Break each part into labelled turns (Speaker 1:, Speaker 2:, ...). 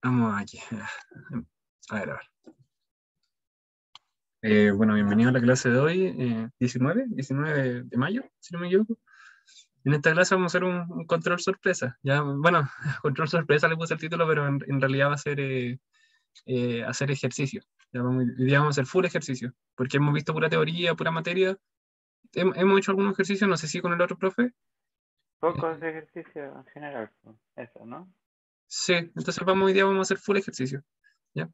Speaker 1: Vamos aquí. A ver, a ver. Bueno, bienvenido a la clase de hoy, 19 de mayo, si no me equivoco. En esta clase vamos a hacer un control sorpresa. Ya, bueno, control sorpresa le puse el título, pero en realidad va a ser hacer ejercicio. Hoy día vamos a hacer full ejercicio, porque hemos visto pura teoría, pura materia. Hemos hecho algunos ejercicios, no sé si con el otro profe.
Speaker 2: Pocos ejercicios en general, pues, eso, ¿no?
Speaker 1: Sí, entonces hoy día vamos a hacer full ejercicio. ¿Ya?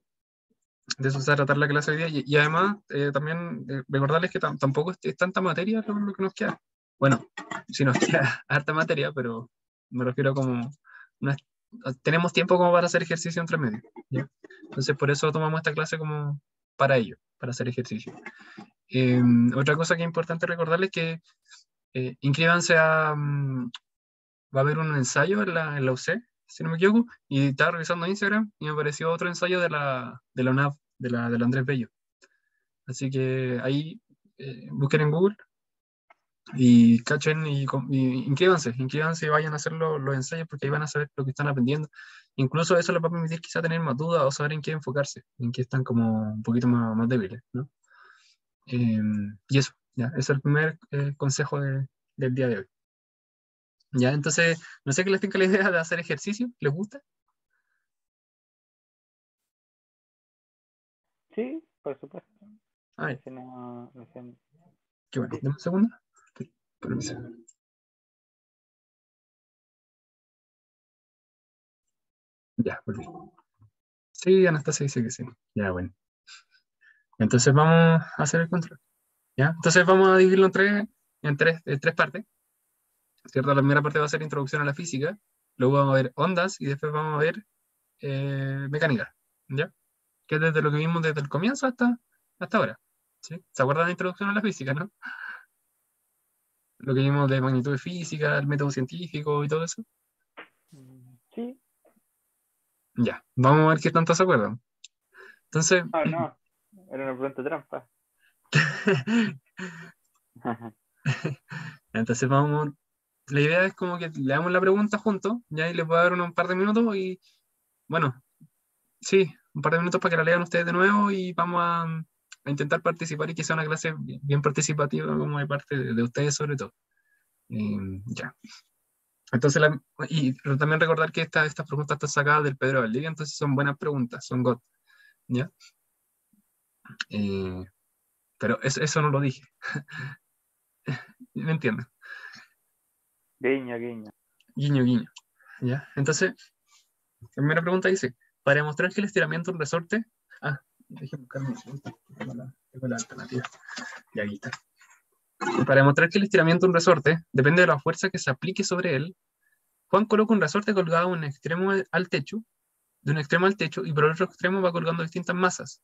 Speaker 1: De eso se va a tratar la clase hoy día. Y además, también recordarles que tampoco es tanta materia lo que nos queda. Bueno, si nos queda harta materia, pero me refiero a como una- tenemos tiempo como para hacer ejercicio entre medio. ¿Ya? Entonces, por eso tomamos esta clase como para ello, para hacer ejercicio. Otra cosa que es importante recordarles es que inscríbanse va a haber un ensayo en la UC, si no me equivoco, y estaba revisando Instagram y me apareció otro ensayo de la UNAV, de la Andrés Bello. Así que ahí busquen en Google y cachen y inscríbanse y vayan a hacer los ensayos porque ahí van a saber lo que están aprendiendo. Incluso eso les va a permitir quizá tener más dudas o saber en qué enfocarse, en qué están como un poquito más débiles, ¿no? Y eso, ya, ese es el primer consejo del día de hoy. Ya, entonces, no sé qué les tenga la idea de hacer ejercicio, ¿les gusta?
Speaker 2: Sí, por supuesto.
Speaker 1: Ay,
Speaker 2: Recién, recién
Speaker 1: qué bueno,
Speaker 2: dice.
Speaker 1: dame un segundo. Permiso. Ya, volví. Sí, Anastasia dice que sí. Ya, bueno. Entonces vamos a hacer el control. ¿Ya? Entonces vamos a dividirlo en tres partes. ¿Cierto? La primera parte va a ser introducción a la física, luego vamos a ver ondas y después vamos a ver mecánica. ¿Ya? Que es desde lo que vimos desde el comienzo hasta ahora. ¿Sí? ¿Se acuerdan de la introducción a la física, no? Lo que vimos de magnitud de física, el método científico y todo eso.
Speaker 2: Sí.
Speaker 1: Ya, vamos a ver qué tanto se acuerdan. Entonces,
Speaker 2: Ah, no. Era una pregunta trampa.
Speaker 1: entonces vamos, la idea es como que le damos la pregunta juntos, ya y les voy a dar un par de minutos y, bueno, sí, un par de minutos para que la lean ustedes de nuevo y vamos a intentar participar y que sea una clase bien participativa como de parte de ustedes sobre todo. Ya. Entonces, y también recordar que estas preguntas están sacadas del Pedro Valdivia, entonces son buenas preguntas, son God, ¿ya? Eh, pero eso no lo dije, ¿me entienden?
Speaker 2: Guiño, guiño.
Speaker 1: Guiño, guiño, ¿ya? Entonces, primera pregunta dice, para demostrar que el estiramiento de un resorte... Ah, déjeme buscar un segundo, tengo la alternativa. Ya, aquí está. Para demostrar que el estiramiento de un resorte depende de la fuerza que se aplique sobre él, Juan coloca un resorte colgado de un extremo al techo, de un extremo al techo, y por el otro extremo va colgando distintas masas.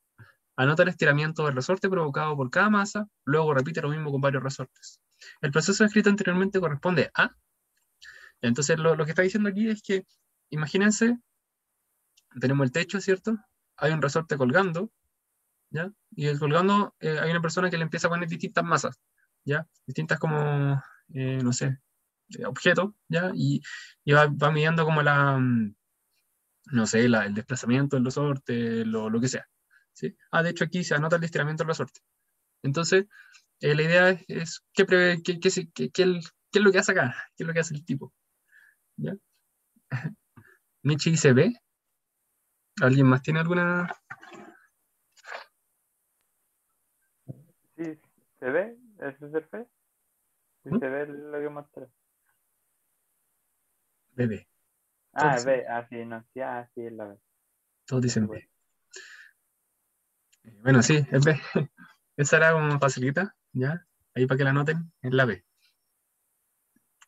Speaker 1: Anota el estiramiento del resorte provocado por cada masa, luego repite lo mismo con varios resortes. El proceso descrito anteriormente corresponde a... Entonces, lo que está diciendo aquí es que, imagínense, tenemos el techo, ¿cierto? Hay un resorte colgando, ¿ya? Y el colgando hay una persona que le empieza a poner distintas masas, ¿ya? Distintas como, no sé, objetos, ¿ya? Y va midiendo como no sé, el desplazamiento del resorte, lo que sea, ¿sí? Ah, de hecho aquí se anota el estiramiento del resorte. Entonces, la idea es qué, prevé, qué es lo que hace acá, qué es lo que hace el tipo, ¿ya? Michi se ve. ¿Alguien más tiene alguna?
Speaker 2: Sí, ¿se ve? ¿Ese es el fe? Sí,
Speaker 1: ¿Mm?
Speaker 2: se ve lo que mostré.
Speaker 1: Bebé. Todos
Speaker 2: Ah,
Speaker 1: dicen,
Speaker 2: ve. Ah, sí, no. Sí, ah, sí, es la ve.
Speaker 1: todos
Speaker 2: Por
Speaker 1: dicen
Speaker 2: supuesto.
Speaker 1: B. Bueno, sí, es B. Esa era como facilita, ¿ya? Ahí para que la noten, es la B.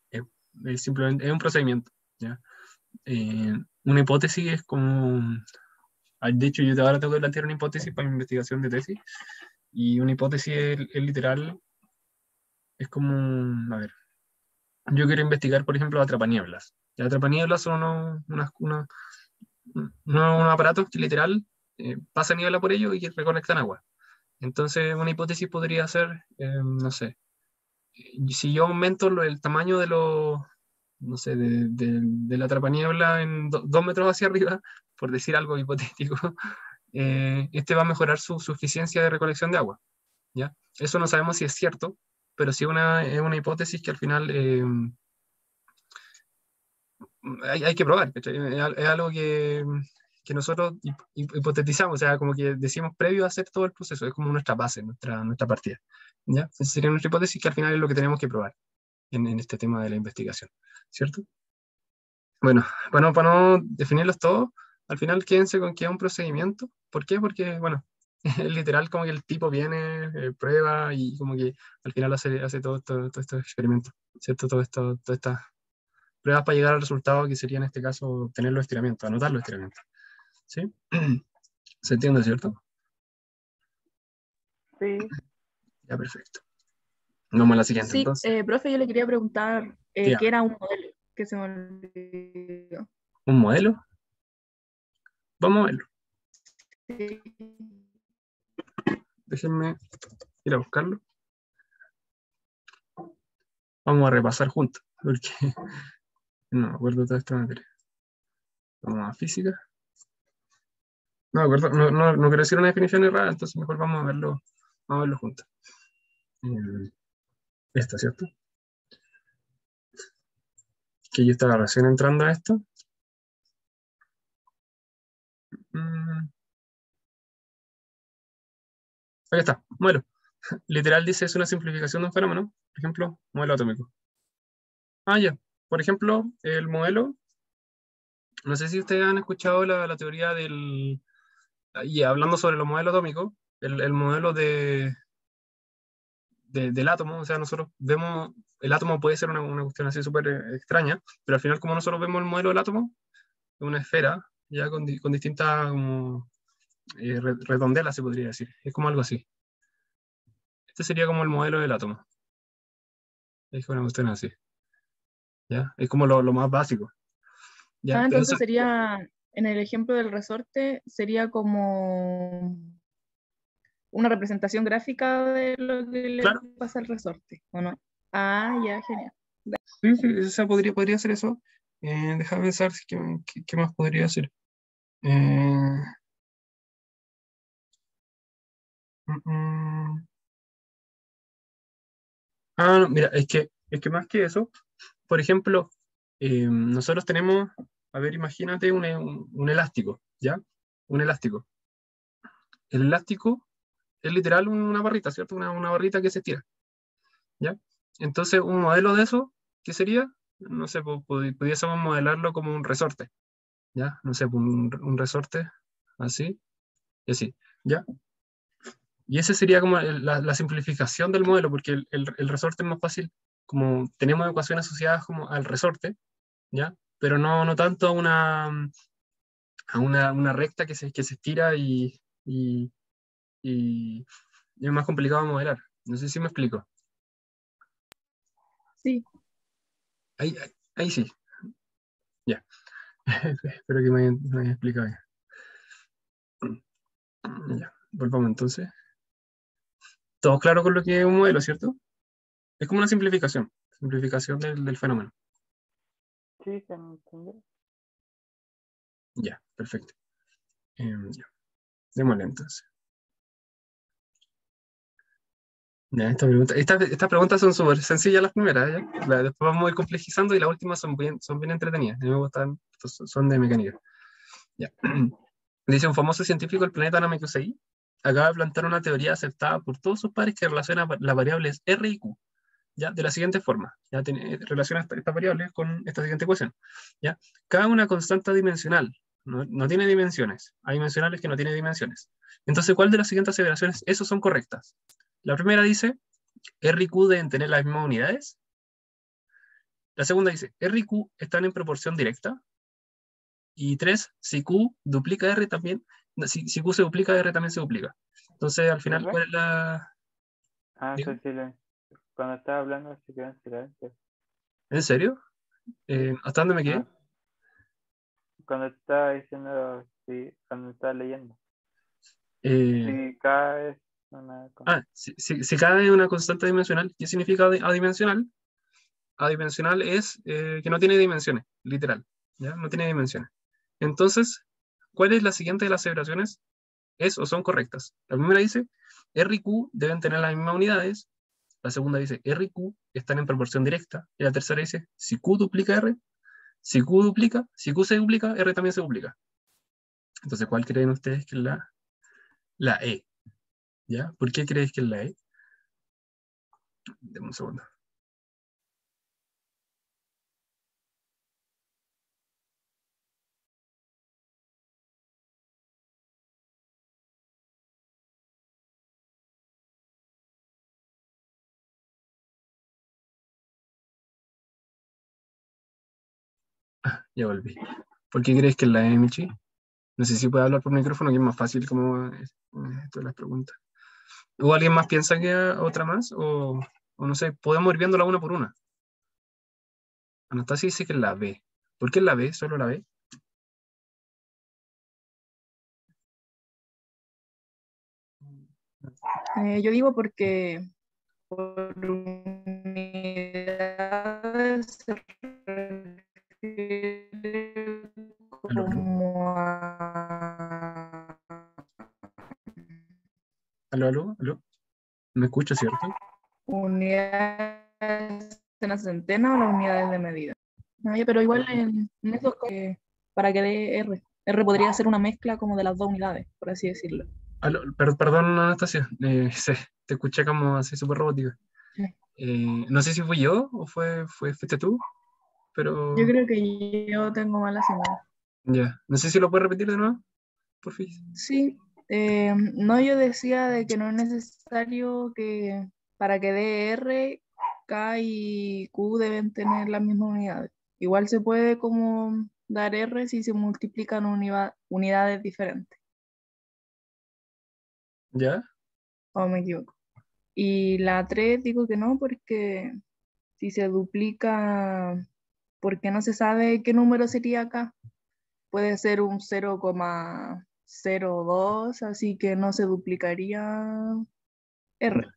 Speaker 1: Es, es simplemente, es un procedimiento, ¿ya? Una hipótesis es como, de hecho yo ahora tengo que plantear una hipótesis para mi investigación de tesis, y una hipótesis es literal, es como, a ver, yo quiero investigar, por ejemplo, atrapanieblas. Y atrapanieblas son unos aparatos que literal pasa niebla por ellos y recolectan agua. Entonces, una hipótesis podría ser, no sé, si yo aumento el tamaño no sé, de la trapaniebla en 2 metros hacia arriba, por decir algo hipotético, este va a mejorar su eficiencia de recolección de agua, ¿ya? Eso no sabemos si es cierto, pero sí es una hipótesis que al final hay que probar, ¿cachai? Es algo que nosotros hipotetizamos, o sea, como que decimos previo a hacer todo el proceso, es como nuestra base, nuestra partida, ¿ya? Esa sería nuestra hipótesis que al final es lo que tenemos que probar en este tema de la investigación, ¿cierto? Bueno, para no definirlos todos, al final quédense con que es un procedimiento. ¿Por qué? Porque, bueno, es literal como que el tipo viene, prueba y como que al final hace todo estos experimentos, ¿cierto? Todas estas pruebas para llegar al resultado que sería en este caso tener los estiramientos, anotar los estiramientos. ¿Sí? ¿Se entiende, cierto?
Speaker 2: Sí,
Speaker 1: Ya, perfecto. Vamos a la siguiente
Speaker 3: Sí,
Speaker 1: entonces.
Speaker 3: profe, yo le quería preguntar
Speaker 1: Ya.
Speaker 3: qué era un modelo, que se me olvidó.
Speaker 1: ¿Un modelo? Vamos a verlo.
Speaker 3: Sí.
Speaker 1: Déjenme ir a buscarlo. Vamos a repasar juntos, porque no me acuerdo toda esta materia. Vamos a física. No me acuerdo, no quiero decir una definición errada, entonces mejor vamos a verlo juntos. Esta, ¿cierto? Que yo estaba recién entrando a esto. Ahí está, modelo. Literal dice es una simplificación de un fenómeno. Por ejemplo, modelo atómico. Ya. Por ejemplo, el modelo, no sé si ustedes han escuchado la teoría y hablando sobre los modelos atómicos, el modelo del átomo, o sea, nosotros vemos, el átomo puede ser una cuestión así súper extraña, pero al final como nosotros vemos el modelo del átomo, es una esfera, ya con distintas como, redondelas, se podría decir, es como algo así. Este sería como el modelo del átomo, es una cuestión así, ¿ya? Es como lo más básico, ¿ya? Pero
Speaker 3: Entonces sería, en el ejemplo del resorte, sería como una representación gráfica de lo que le
Speaker 1: claro,
Speaker 3: pasa al resorte, ¿o no? Ya, genial.
Speaker 1: sí, sí, esa podría ser eso. Déjame pensar qué más podría ser. Eh, mm, mm. No, mira, es que más que eso, por ejemplo, nosotros tenemos, a ver, imagínate un elástico, ¿ya? Un elástico. El elástico es literal una barrita, ¿cierto? Una barrita que se estira, ¿ya? Entonces, un modelo de eso, ¿qué sería? No sé, pudiésemos modelarlo como un resorte, ¿ya? No sé, un resorte así y así, ¿ya? Y ese sería como la simplificación del modelo, porque el resorte es más fácil, como tenemos ecuaciones asociadas como al resorte, ¿ya? Pero no tanto a una recta que se estira y es más complicado de modelar. No sé si me explico.
Speaker 3: Sí,
Speaker 1: Ahí sí, ya. Espero que me haya explicado bien. Ya, volvamos entonces. ¿Todos claros con lo que es un modelo, cierto? Es como una simplificación del fenómeno.
Speaker 2: sí, se me entendió.
Speaker 1: Ya, perfecto. Ya, démosle entonces. Ya, estas preguntas son súper sencillas las primeras, ¿ya? Después vamos a ir complejizando y las últimas son bien entretenidas. A mí me gustan, son de mecánica. Ya. Dice un famoso científico del planeta Namekusei acaba de plantear una teoría aceptada por todos sus pares que relaciona las variables R y Q, ¿ya? De la siguiente forma. Ya relaciona estas variables con esta siguiente ecuación. ¿Ya? Cada una constante dimensional no tiene dimensiones. Hay dimensionales que no tienen dimensiones. Entonces, ¿cuál de las siguientes aseveraciones esos son correctas? La primera dice, R y Q deben tener las mismas unidades. La segunda dice, R y Q están en proporción directa. Y tres, si Q duplica R también, si Q se duplica, R también se duplica. Entonces, al final,
Speaker 2: ¿Profe?
Speaker 1: ¿cuál es la...?
Speaker 2: Soy
Speaker 1: Digo,
Speaker 2: silencio. Cuando estaba hablando se quedó en silencio.
Speaker 1: ¿en serio?
Speaker 2: Sí.
Speaker 1: ¿Hasta dónde me quedé?
Speaker 2: No, cuando estaba diciendo, sí, cuando estaba leyendo.
Speaker 1: Eh,
Speaker 2: Si cada es una...
Speaker 1: si cada es una constante dimensional, ¿qué significa adimensional? adimensional es que no tiene dimensiones, literal, ¿ya? No tiene dimensiones. Entonces, ¿cuál es la siguiente de las aseveraciones? ¿Es o son correctas? La primera dice, R y Q deben tener las mismas unidades. La segunda dice, R y Q están en proporción directa. Y la tercera dice, si Q duplica R, si Q se duplica, R también se duplica. Entonces, ¿cuál creen ustedes que es la E? ¿Ya? ¿Por qué creéis que es la E? Deme un segundo. Ya volví. ¿Por qué crees que es la E, Michi? No sé si puede hablar por micrófono, que es más fácil como todas las preguntas. ¿O alguien más piensa que otra más? O no sé, podemos ir viéndola una por una. Anastasia dice que es la B. ¿Por qué es la B? ¿Solo la B?
Speaker 3: Yo digo porque por unidades se refiere
Speaker 1: Aló, aló.
Speaker 3: como a
Speaker 1: Aló, aló, aló. ¿Me escucha, cierto?
Speaker 3: unidades en la centena o las unidades de medida. No, ya, pero igual en eso para que dé R. R podría ser una mezcla como de las dos unidades, por así decirlo.
Speaker 1: Aló, perdón, Anastasia. Te escuché como así súper robótico.
Speaker 3: Sí.
Speaker 1: No sé si fui yo o fuiste tú,
Speaker 3: Yo
Speaker 1: pero
Speaker 3: creo que yo tengo mala señal.
Speaker 1: ya. No sé si lo puedes repetir de nuevo, por fin.
Speaker 3: Sí, no, yo decía de que no es necesario que para que dé R, K y Q deben tener las mismas unidades. Igual se puede como dar R si se multiplican unidades diferentes,
Speaker 1: ¿Ya?
Speaker 3: o me equivoco. Y la 3 digo que no porque si se duplica, porque no se sabe qué número sería acá. Puede ser un 0,02, así que no se duplicaría R.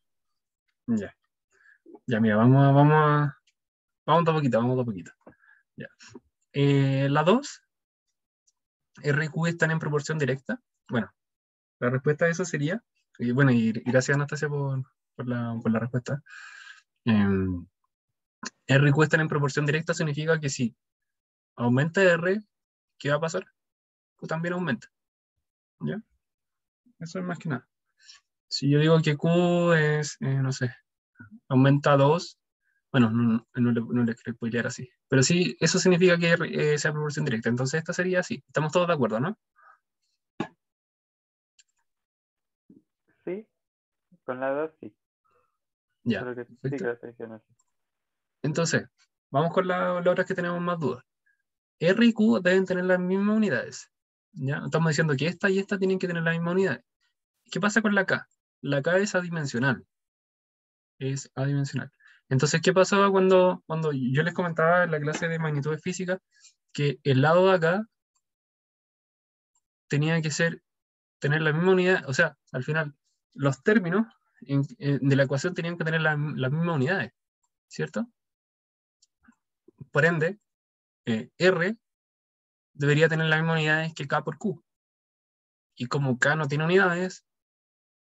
Speaker 1: Ya. Ya, mira, vamos de a poquito, vamos de a poquito. Ya. La 2, R y Q están en proporción directa. Bueno, la respuesta a eso sería, y bueno, y gracias Anastasia por la respuesta. Em, R y Q están en proporción directa significa que si aumenta R, ¿qué va a pasar? Q también aumenta. ¿Ya? Eso es más que nada. Si yo digo que Q es, no sé, aumenta 2, bueno, no le quiero spoilear así. Pero sí, eso significa que sea proporción directa. Entonces esta sería así. Estamos todos de acuerdo, ¿no?
Speaker 2: Sí, con la 2 sí.
Speaker 1: Ya,
Speaker 2: Creo que sí que
Speaker 1: perfecto.
Speaker 2: lo estoy diciendo así.
Speaker 1: Entonces, vamos con las otras que tenemos más dudas. R y Q deben tener las mismas unidades. ¿Ya? Estamos diciendo que esta y esta tienen que tener las mismas unidades. ¿Qué pasa con la K? La K es adimensional. Es adimensional. Entonces, ¿qué pasaba cuando yo les comentaba en la clase de magnitudes físicas que el lado de acá tenía que tener la misma unidad? O sea, al final, los términos de la ecuación tenían que tener las mismas unidades, ¿cierto? Por ende, R debería tener las mismas unidades que K por Q. Y como K no tiene unidades,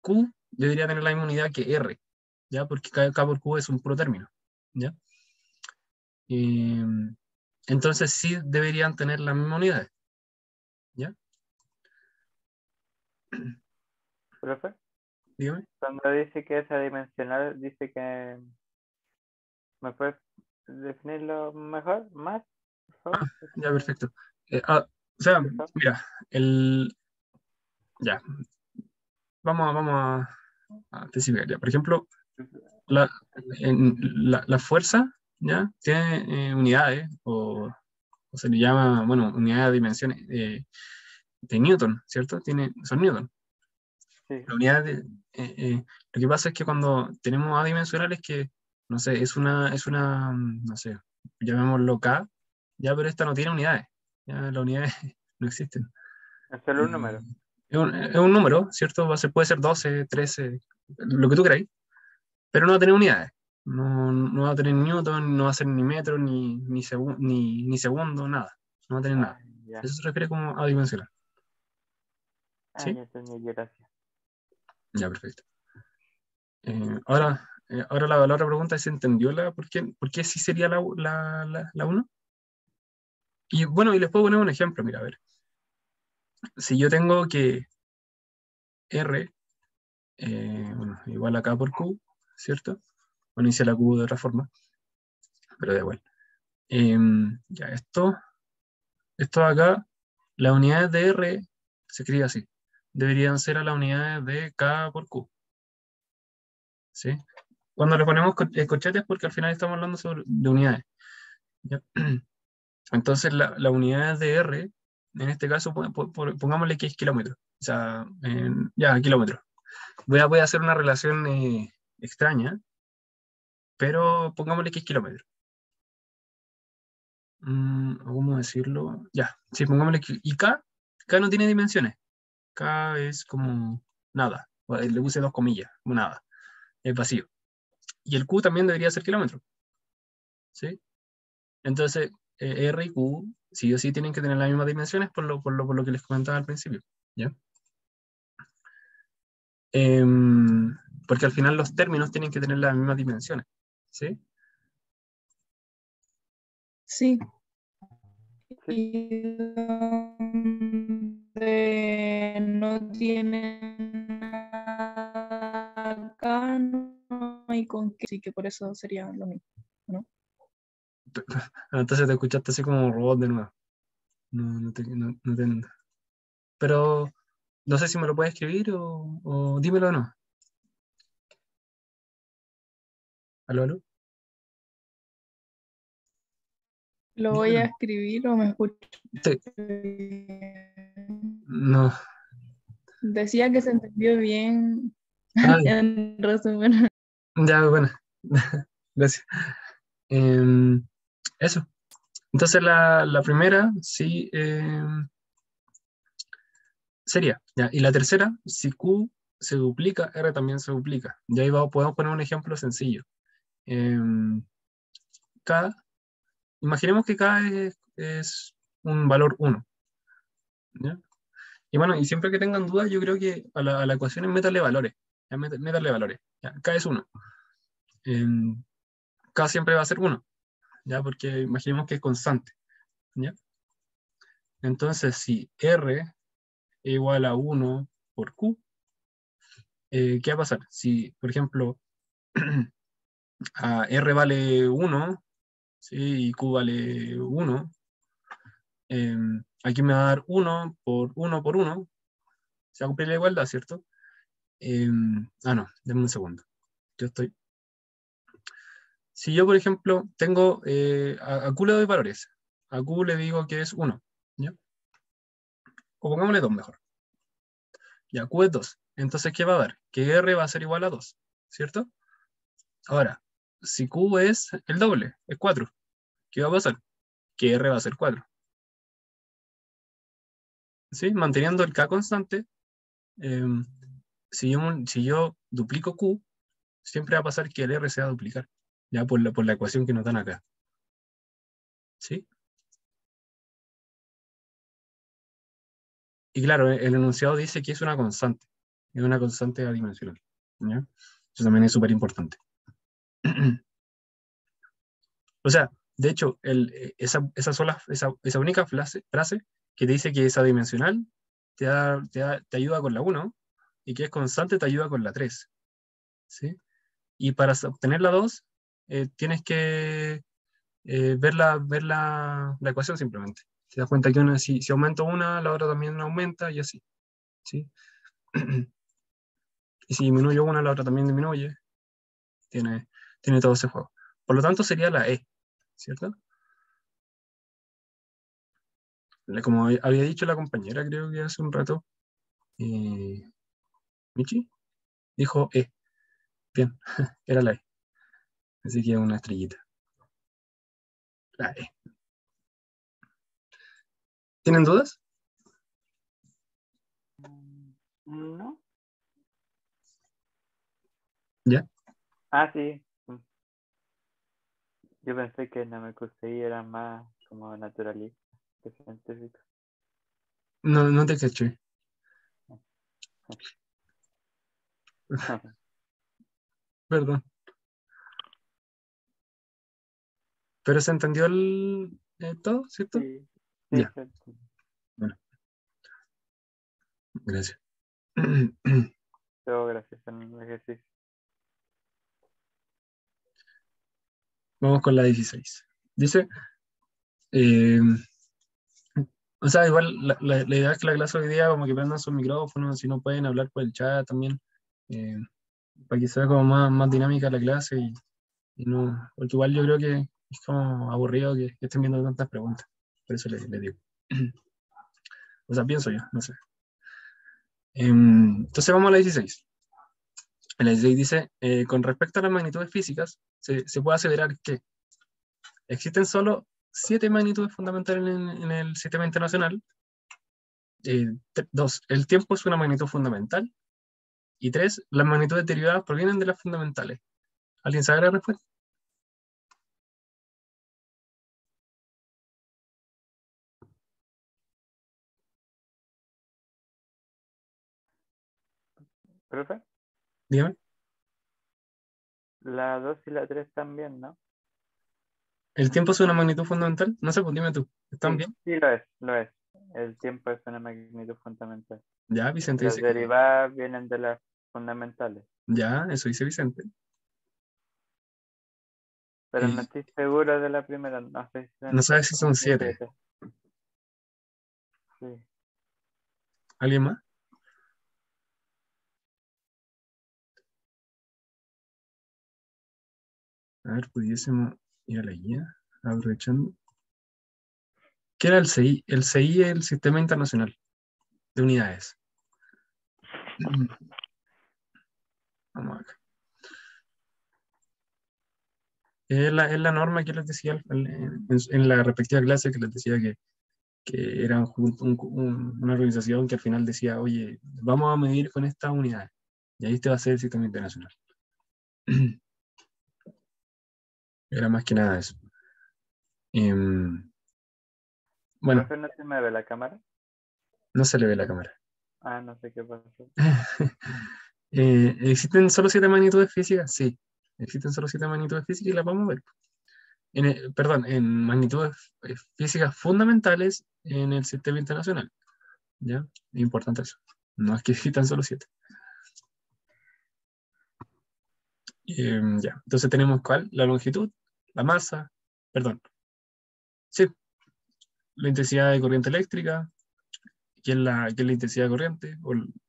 Speaker 1: Q debería tener la misma unidad que R, ¿ya? Porque K por Q es un puro término, ¿ya? Eh, entonces sí deberían tener las mismas unidades, ¿ya?
Speaker 2: Profe,
Speaker 1: Dígame.
Speaker 2: cuando dice que es adimensional, dice que... ¿Me puedes definirlo mejor? ¿Más? Por favor.
Speaker 1: Ya, perfecto. O sea,
Speaker 2: Por favor.
Speaker 1: mira, ya, vamos a especificar ya. Por ejemplo, la, la fuerza, ¿ya? Tiene unidades, o se le llama, bueno, unidades de dimensiones de Newton, ¿cierto? Son Newton.
Speaker 2: Sí.
Speaker 1: La unidad lo que pasa es que cuando tenemos adimensionales que, no sé, no sé, llamémoslo K, ya, pero esta no tiene unidades. Ya, las unidades no existen.
Speaker 2: Es solo un número.
Speaker 1: Es un número, ¿cierto? Puede ser 12, 13, lo que tú queráis, pero no va a tener unidades. No va a tener newton, no va a ser ni metro, ni segundo, nada. No va a tener
Speaker 2: Ah,
Speaker 1: nada.
Speaker 2: ya.
Speaker 1: Eso se refiere como adimensional.
Speaker 2: Ah,
Speaker 1: ¿Sí?
Speaker 2: ya entendí, gracias.
Speaker 1: Ya, perfecto. Ahora la otra pregunta es: ¿se entendió por qué sí sería la 1? Y bueno, y les puedo poner un ejemplo, mira, a ver. Si yo tengo que R, bueno, igual a K por Q, ¿cierto? Bueno, hice la Q de otra forma, pero da igual. Ya, esto de acá, las unidades de R se escribe así. Deberían ser a las unidades de K por Q. ¿Sí? Cuando le ponemos corchetes, porque al final estamos hablando de unidades. ¿Ya? Entonces, la unidad de R, en este caso, pongámosle que es kilómetro. O sea, ya, kilómetro. Voy a hacer una relación extraña, pero pongámosle que es kilómetro. ¿Cómo decirlo? Ya, sí, pongámosle que. Y K no tiene dimensiones. K es como nada. Le puse dos comillas, como nada. Es vacío. Y el Q también debería ser kilómetro. ¿Sí? Entonces, R y Q sí o sí tienen que tener las mismas dimensiones por lo que les comentaba al principio. ¿Ya? Porque al final los términos tienen que tener las mismas dimensiones. ¿Sí?
Speaker 3: Sí.
Speaker 2: Sí.
Speaker 3: Y donde no tienen nada acá, no hay con qué, así que por eso sería lo mismo, ¿no?
Speaker 1: Entonces te escuchaste así como un robot de nuevo. No. Pero no sé si me lo puedes escribir o dímelo o no. ¿Aló, aló?
Speaker 3: Lo voy a
Speaker 1: Dímelo.
Speaker 3: escribir o me escucho
Speaker 1: Te-
Speaker 3: bien.
Speaker 1: no.
Speaker 3: Decía que se entendió bien,
Speaker 1: Ay,
Speaker 3: en resumen.
Speaker 1: ya, bueno. Gracias. Em, Eso. Entonces la primera, sí, sería. Ya. Y la tercera, si Q se duplica, R también se duplica. Ya ahí podemos poner un ejemplo sencillo. Em, K, imaginemos que K es un valor 1. ¿Ya? Y bueno, y siempre que tengan dudas, yo creo que a la ecuación es métanle valores. Ya, métanle valores. Ya, K es 1. K siempre va a ser 1, ¿ya? Porque imaginemos que es constante. ¿Ya? Entonces, si R es igual a 1 por Q, ¿qué va a pasar? Si, por ejemplo, R vale 1, ¿sí? Y Q vale 1, aquí me va a dar 1 por 1 por 1, se va a cumplir la igualdad, ¿cierto? No, denme un segundo. Yo estoy. Si yo, por ejemplo, tengo a Q le doy valores, a Q le digo que es 1, ¿ya? O pongámosle 2 mejor. Ya, Q es 2. Entonces, ¿qué va a dar? Que R va a ser igual a 2, ¿cierto? Ahora, si Q es el doble, es 4, ¿qué va a pasar? Que R va a ser 4. ¿Sí? Manteniendo el K constante, eh, si yo duplico Q, siempre va a pasar que el R se va a duplicar, ya por la ecuación que nos dan acá. ¿Sí? Y claro, el enunciado dice que es una constante adimensional. ¿Ya? Eso también es súper importante. O sea, de hecho, esa única frase que te dice que es adimensional te ayuda con la 1 y que es constante te ayuda con la 3. ¿Sí? Y para obtener la 2, tienes que ver la ecuación simplemente. Te das cuenta que si aumento una, la otra también aumenta y así. ¿Sí? Y si disminuyo una, la otra también disminuye. Tiene, tiene todo ese juego. Por lo tanto, sería la E, ¿cierto? Como había dicho la compañera, creo que hace un rato, eh, Michi, dijo E. Bien, era la E. Así que una estrellita. La E. ¿Tienen dudas?
Speaker 2: ¿No?
Speaker 1: ¿Ya?
Speaker 2: Ah, sí. Yo pensé que en Namekusei eran más como naturalistas que científicos.
Speaker 1: No te caché. Perdón. Pero se entendió todo, ¿cierto?
Speaker 2: Sí, sí,
Speaker 1: Ya,
Speaker 2: sí.
Speaker 1: bueno, gracias.
Speaker 2: Todo gracias en el ejercicio.
Speaker 1: Vamos con la 16. Dice, eh, o sea, igual la idea es que la clase hoy día como que prendan sus micrófonos, si no pueden hablar por el chat también, eh, para que sea como más dinámica la clase y no, porque igual yo creo que es como aburrido que estén viendo tantas preguntas, por eso le digo. O sea, pienso yo, no sé. Entonces vamos a la 16. En la 16 dice, con respecto a las magnitudes físicas, se puede aseverar que existen solo 7 magnitudes fundamentales en el sistema internacional. 2, el tiempo es una magnitud fundamental. Y 3, las magnitudes derivadas provienen de las fundamentales. ¿Alguien sabe la respuesta?
Speaker 2: ¿Profe?
Speaker 1: Dígame.
Speaker 2: La 2 y la 3 también, ¿no?
Speaker 1: ¿El tiempo es una magnitud fundamental? No sé, pues dime tú. ¿Están
Speaker 2: Sí,
Speaker 1: bien?
Speaker 2: sí lo es. El tiempo es una magnitud fundamental.
Speaker 1: Ya, Vicente
Speaker 2: Las
Speaker 1: dice que
Speaker 2: derivadas vienen de las fundamentales,
Speaker 1: ya, eso dice Vicente.
Speaker 2: pero no
Speaker 1: Eh,
Speaker 2: estoy seguro de la primera, no sé si
Speaker 1: no
Speaker 2: son
Speaker 1: sabe si son 7.
Speaker 2: 7. Sí.
Speaker 1: ¿Alguien más? A ver, pudiésemos ir a la guía, aprovechando. ¿Qué era el CI? El CI es el Sistema Internacional de Unidades. Vamos acá. Es la norma que les decía en la respectiva clase, que les decía que era una organización que al final decía, oye, vamos a medir con estas unidades. Y ahí este va a ser el sistema internacional. Era más que nada eso. Bueno,
Speaker 2: ¿Profe, no se me ve la cámara?
Speaker 1: no se le ve la cámara.
Speaker 2: Ah, no sé qué pasó.
Speaker 1: ¿Existen solo 7 magnitudes físicas? Sí. Existen solo 7 magnitudes físicas y las vamos a ver. Perdón, en magnitudes físicas fundamentales en el sistema internacional. ¿Ya? Es importante eso. No es que existan solo 7. Ya. Entonces tenemos ¿cuál? La longitud, la masa, perdón. Sí, la intensidad de corriente eléctrica, que es la intensidad de corriente,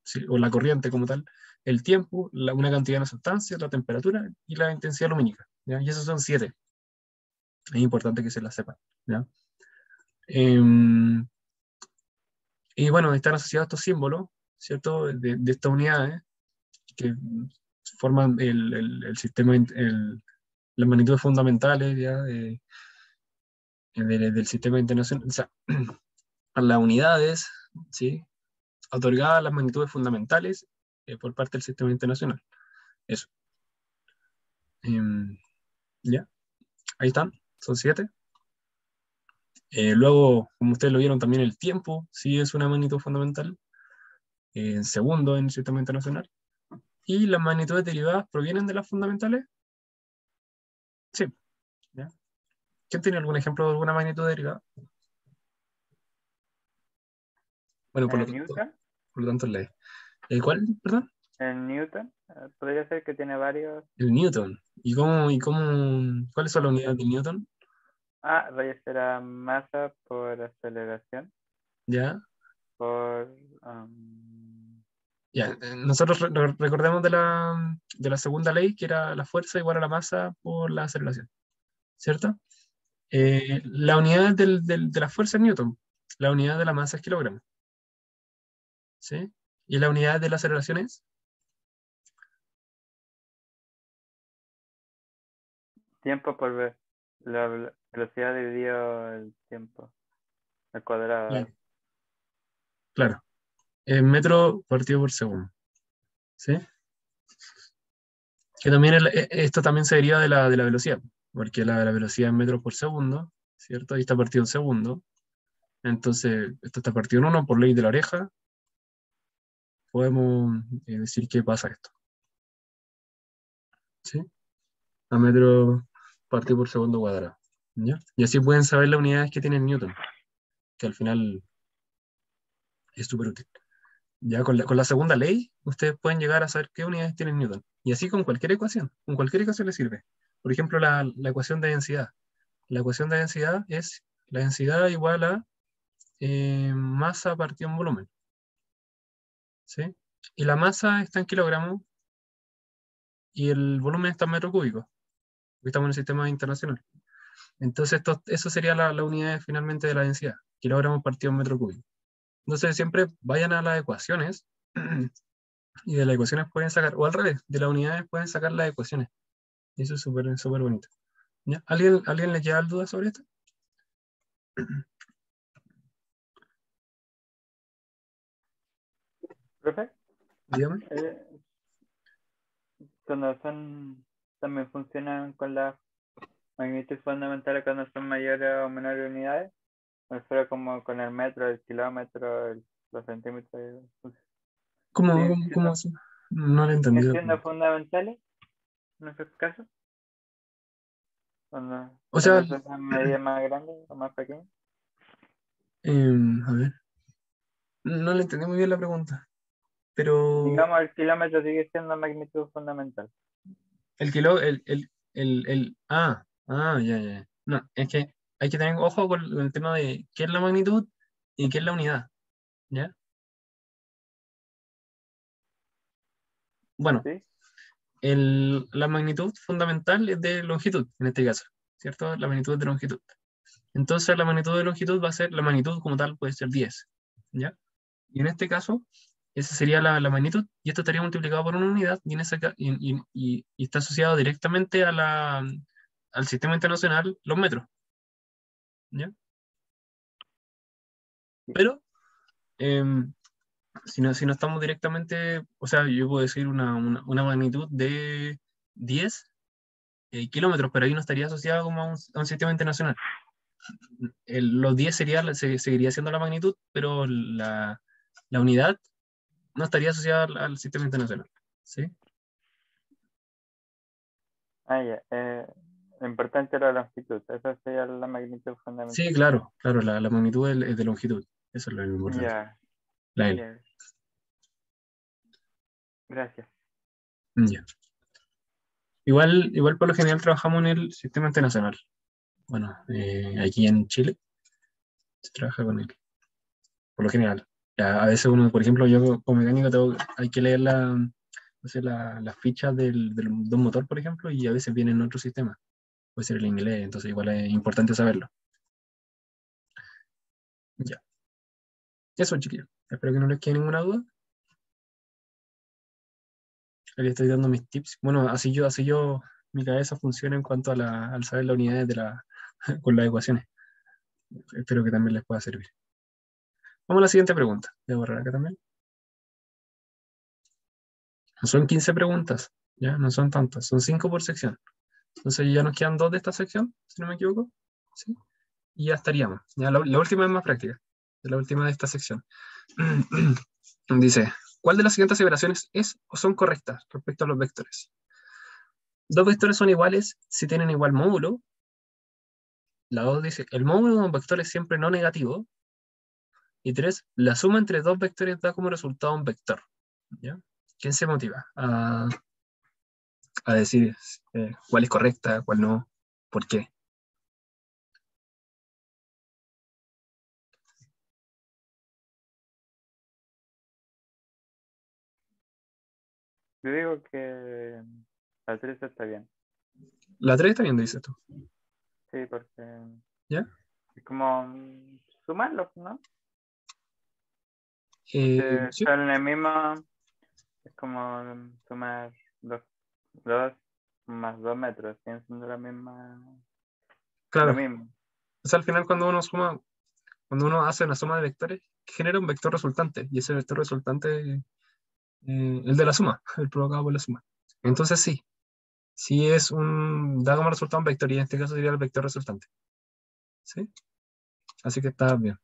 Speaker 1: sí, o la corriente como tal, el tiempo, una cantidad de una sustancia, la temperatura y la intensidad lumínica. ¿Ya? Y esos son 7. Es importante que se las sepan. ¿Ya? Em, y bueno, están asociados estos símbolos, ¿cierto? De estas unidades que forman el sistema, las magnitudes fundamentales, ¿ya? Del sistema internacional, o sea, a las unidades, ¿sí? Otorgadas las magnitudes fundamentales por parte del sistema internacional. Eso. Em, ¿Ya? Ahí están, son 7. Luego, como ustedes lo vieron, también el tiempo sí es una magnitud fundamental, en segundo en el sistema internacional. ¿Y las magnitudes derivadas provienen de las fundamentales? Sí. ¿Ya? ¿Quién tiene algún ejemplo de alguna magnitud derivada? Bueno,
Speaker 2: ¿Newton?
Speaker 1: por lo tanto, ¿cuál, perdón?
Speaker 2: ¿En Newton? Podría ser que tiene varios.
Speaker 1: El Newton. ¿Cuáles son las unidades del Newton?
Speaker 2: Será masa por aceleración,
Speaker 1: ¿Ya?
Speaker 2: por...
Speaker 1: Ya, nosotros recordemos de la segunda ley, que era la fuerza igual a la masa por la aceleración, ¿cierto? La unidad de la fuerza es Newton, la unidad de la masa es kilogramo, ¿sí? Y la unidad de la aceleración es,
Speaker 2: tiempo por ver. La velocidad dividido el tiempo al cuadrado.
Speaker 1: claro, claro, metro partido por segundo, ¿sí? Que también esto también se deriva de la velocidad, porque la velocidad en metros por segundo, ¿cierto? Ahí está partido en segundo. Entonces, esto está partido en 1 por ley de la oreja. Podemos decir que pasa esto, ¿sí? A metro partido por segundo cuadrado, ¿ya? Y así pueden saber las unidades que tiene Newton, que al final es súper útil. Ya con la segunda ley, ustedes pueden llegar a saber qué unidades tiene Newton. Y así con cualquier ecuación les sirve. Por ejemplo, la ecuación de densidad. La ecuación de densidad es la densidad igual a masa partido en volumen, ¿sí? Y la masa está en kilogramos y el volumen está en metro cúbico, porque estamos en el sistema internacional. Entonces, eso sería la unidad finalmente de la densidad, kilogramos partido en metro cúbico. Entonces, siempre vayan a las ecuaciones y de las ecuaciones pueden sacar, o al revés, de las unidades pueden sacar las ecuaciones. Y eso es súper súper bonito. ¿Ya? ¿Alguien le queda duda sobre esto?
Speaker 2: Profe,
Speaker 1: Dígame.
Speaker 2: cuando son, también funcionan con las magnitudes fundamentales cuando son mayores o menores unidades, me refiero como con el metro, el kilómetro, los centímetros.
Speaker 1: ¿Cómo,
Speaker 2: ¿Siguen
Speaker 1: cómo,
Speaker 2: siendo,
Speaker 1: cómo así? No lo he
Speaker 2: siguen
Speaker 1: entendido.
Speaker 2: siendo fundamentales en esos casos? Cuando,
Speaker 1: O sea,
Speaker 2: cuando son medidas más grandes o más pequeñas.
Speaker 1: a ver, no le entendí muy bien la pregunta, pero
Speaker 2: Digamos, el kilómetro sigue siendo magnitud fundamental.
Speaker 1: el kilo, ya, ya, ya. No, es que hay que tener ojo con el tema de qué es la magnitud y qué es la unidad, ¿ya? Bueno,
Speaker 2: ¿Sí?
Speaker 1: la magnitud fundamental es de longitud, en este caso, ¿cierto? La magnitud de longitud. Entonces, la magnitud de longitud va a ser, la magnitud como tal puede ser 10, ¿ya? Y en este caso, esa sería la magnitud, y esto estaría multiplicado por una unidad, y, y está asociado directamente al sistema internacional, los metros, ¿ya? Pero, em, si no estamos directamente, o sea, yo puedo decir una magnitud de 10 kilómetros, pero ahí no estaría asociado como a un sistema internacional. Los 10 seguiría siendo la magnitud, pero la unidad no estaría asociada al sistema internacional, ¿sí?
Speaker 2: Ah, ya. Lo importante era la longitud. Esa sería la magnitud
Speaker 1: Sí,
Speaker 2: fundamental.
Speaker 1: claro, claro, la magnitud es de longitud, eso es lo importante,
Speaker 2: Ya,
Speaker 1: la L.
Speaker 2: ya. Gracias.
Speaker 1: Ya. Igual por lo general trabajamos en el sistema internacional. Bueno, aquí en Chile se trabaja con él, por lo general. Ya, a veces uno, por ejemplo, yo como mecánico hay que leer no sé, las fichas de un motor, por ejemplo, y a veces vienen en otro sistema. Puede ser el inglés, entonces igual es importante saberlo. Ya. Eso, chiquillos. Espero que no les quede ninguna duda. Ahí estoy dando mis tips. Bueno, así yo, mi cabeza funciona en cuanto al saber las unidades con las ecuaciones. Espero que también les pueda servir. Vamos a la siguiente pregunta. Voy a borrar acá también. Son 15 preguntas, ¿ya? No son tantas, son 5 por sección. Entonces ya nos quedan 2 de esta sección, si no me equivoco. ¿Sí? Y ya estaríamos. Ya la última es más práctica. La última de esta sección. Dice, ¿cuál de las siguientes aseveraciones es o son correctas respecto a los vectores? Dos vectores son iguales si tienen igual módulo. La 2 dice, el módulo de un vector es siempre no negativo. Y 3, la suma entre dos vectores da como resultado un vector. ¿Ya? ¿Quién se motiva a decir cuál es correcta, cuál no, por qué?
Speaker 2: Yo digo que la 3 está bien.
Speaker 1: La 3 también dices tú.
Speaker 2: Sí, porque
Speaker 1: ¿Ya?
Speaker 2: es como sumarlos, ¿no? Porque
Speaker 1: Sí,
Speaker 2: son la misma, es como sumar 2 más 2 metros, siguen siendo la misma, lo
Speaker 1: claro.
Speaker 2: mismo.
Speaker 1: O sea, al final cuando uno hace una suma de vectores, genera un vector resultante. Y ese vector resultante, el de la suma, el provocado por la suma. Entonces sí, si da como resultado un vector, y en este caso sería el vector resultante. ¿Sí? Así que está bien.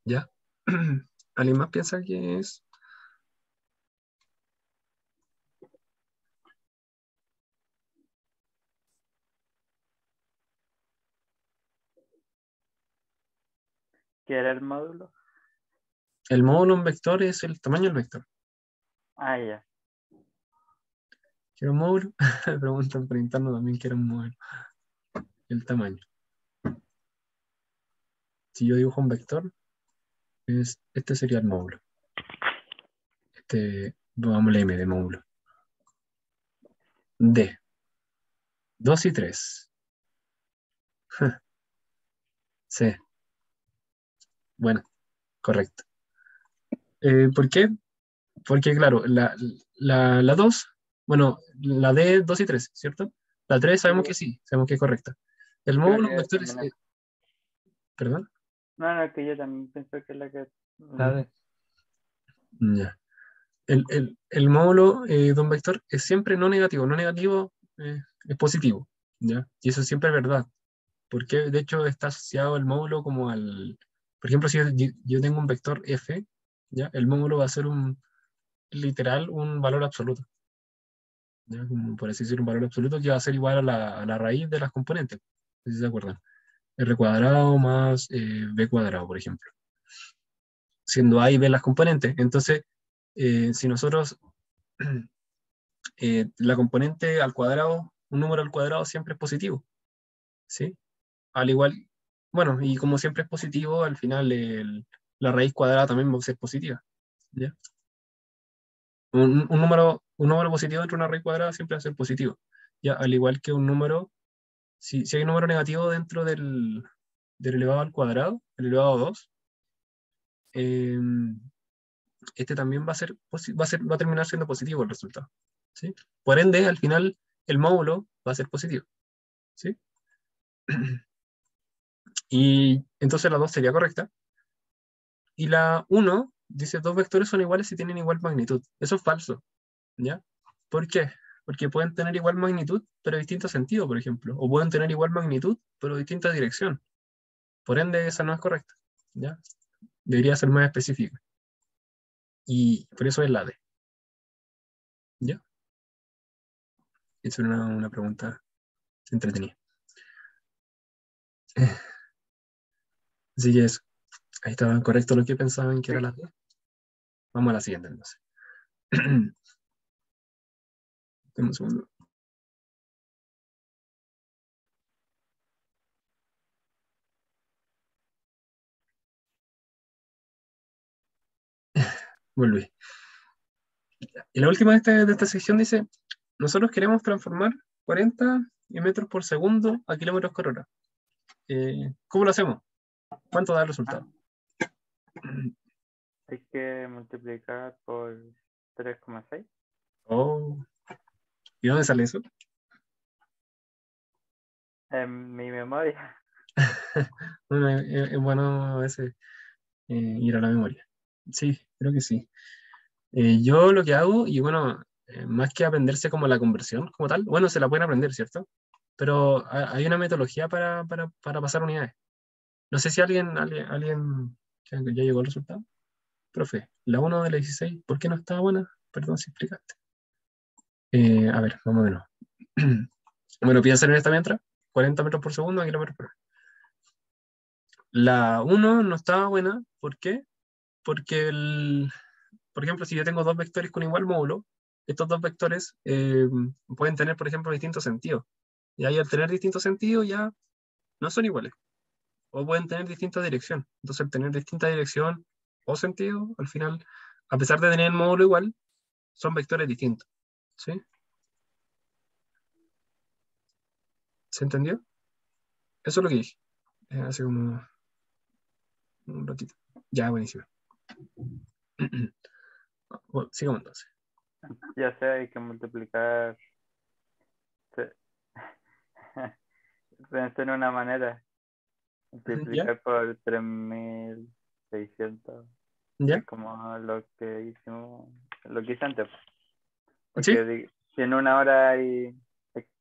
Speaker 1: ¿Ya? ¿Alguien más piensa que es?
Speaker 2: ¿Qué era el módulo?
Speaker 1: El módulo en vector es el tamaño del vector.
Speaker 2: Ah, ya.
Speaker 1: ¿Qué era un módulo? Me preguntan por interno también qué era un módulo. El tamaño. Si yo dibujo un vector, este sería el módulo. Vamos a M de módulo. D. 2 y 3. C. Bueno, correcto. ¿Por qué? Porque, claro, la 2, bueno, la D 2 y 3, ¿cierto? La 3 sabemos que
Speaker 2: Sí,
Speaker 1: sí, sabemos que es correcta. El
Speaker 2: creo
Speaker 1: módulo
Speaker 2: que
Speaker 1: en
Speaker 2: yo
Speaker 1: vector es,
Speaker 2: también.
Speaker 1: ¿perdón?
Speaker 2: No, no, que yo también pienso que es la
Speaker 1: Mm,
Speaker 2: D.
Speaker 1: ya. El módulo de un vector es siempre no negativo. No negativo es positivo, ¿ya? Y eso siempre es verdad. Porque, de hecho, está asociado el módulo como por ejemplo, si yo tengo un vector f, ¿ya? El módulo va a ser literal un valor absoluto. ¿Ya? Como por así decir, un valor absoluto que va a ser igual a la raíz de las componentes. No sé si se acuerdan. R cuadrado más b cuadrado, por ejemplo. Siendo a y b las componentes. Entonces, si nosotros la componente al cuadrado, un número al cuadrado siempre es positivo, ¿sí? Al igual, bueno, y como siempre es positivo, al final la raíz cuadrada también va a ser positiva, ¿ya? Un número positivo dentro de una raíz cuadrada siempre va a ser positivo, ¿ya? Al igual que un número, si hay un número negativo dentro del elevado al cuadrado, el elevado a 2, eh, este también va a terminar siendo positivo el resultado, ¿sí? Por ende, al final, el módulo va a ser positivo, ¿sí? Y entonces la 2 sería correcta. Y la uno dice dos vectores son iguales si tienen igual magnitud. Eso es falso, ¿ya? ¿Por qué? Porque pueden tener igual magnitud, pero distinto sentido, por ejemplo. O pueden tener igual magnitud, pero distinta dirección. Por ende, esa no es correcta, ¿ya? Debería ser más específica. Y por eso es la D, ¿ya? Es una pregunta entretenida. Así que eso. Ahí estaba correcto lo que pensaban que era
Speaker 2: Sí,
Speaker 1: la D. Vamos a la siguiente entonces. Dame un segundo. Volví. Y la última de esta sección dice, nosotros queremos transformar 40 metros por segundo a kilómetros por hora. ¿Cómo lo hacemos? ¿Cuánto da el resultado?
Speaker 2: hay que multiplicar por 3,6
Speaker 1: Oh, ¿y dónde sale eso?
Speaker 2: en mi memoria.
Speaker 1: Bueno, es bueno a veces ir a la memoria. Sí, creo que sí. Yo lo que hago, y bueno, más que aprenderse como la conversión como tal, bueno, se la pueden aprender, ¿cierto? Pero hay una metodología para pasar unidades. No sé si alguien ya llegó al resultado. Profe, la 1 de la 16, ¿por qué no estaba buena? Perdón si explicaste. A ver, vamos de nuevo. Bueno, piensen en esta mientras. 40 metros por segundo a kilómetros por hora. La 1 no estaba buena. ¿Por qué? Porque, por ejemplo, si yo tengo dos vectores con igual módulo, estos dos vectores pueden tener, por ejemplo, distintos sentidos. Y ahí al tener distintos sentidos ya no son iguales. O pueden tener distinta dirección. Entonces, al tener distinta dirección o sentido, al final, a pesar de tener el módulo igual, son vectores distintos. ¿Sí? ¿Se entendió? Eso es lo que dije. Hace como un ratito. Ya, buenísimo. Bueno, sigamos entonces.
Speaker 2: Ya sé, hay que multiplicar. Pensé en una manera.
Speaker 1: ¿Ya?
Speaker 2: Multiplicar por 3.600. Que
Speaker 1: ¿Ya?
Speaker 2: es como lo que hicimos, lo que hice antes.
Speaker 1: ¿Sí?
Speaker 2: Porque si en una hora hay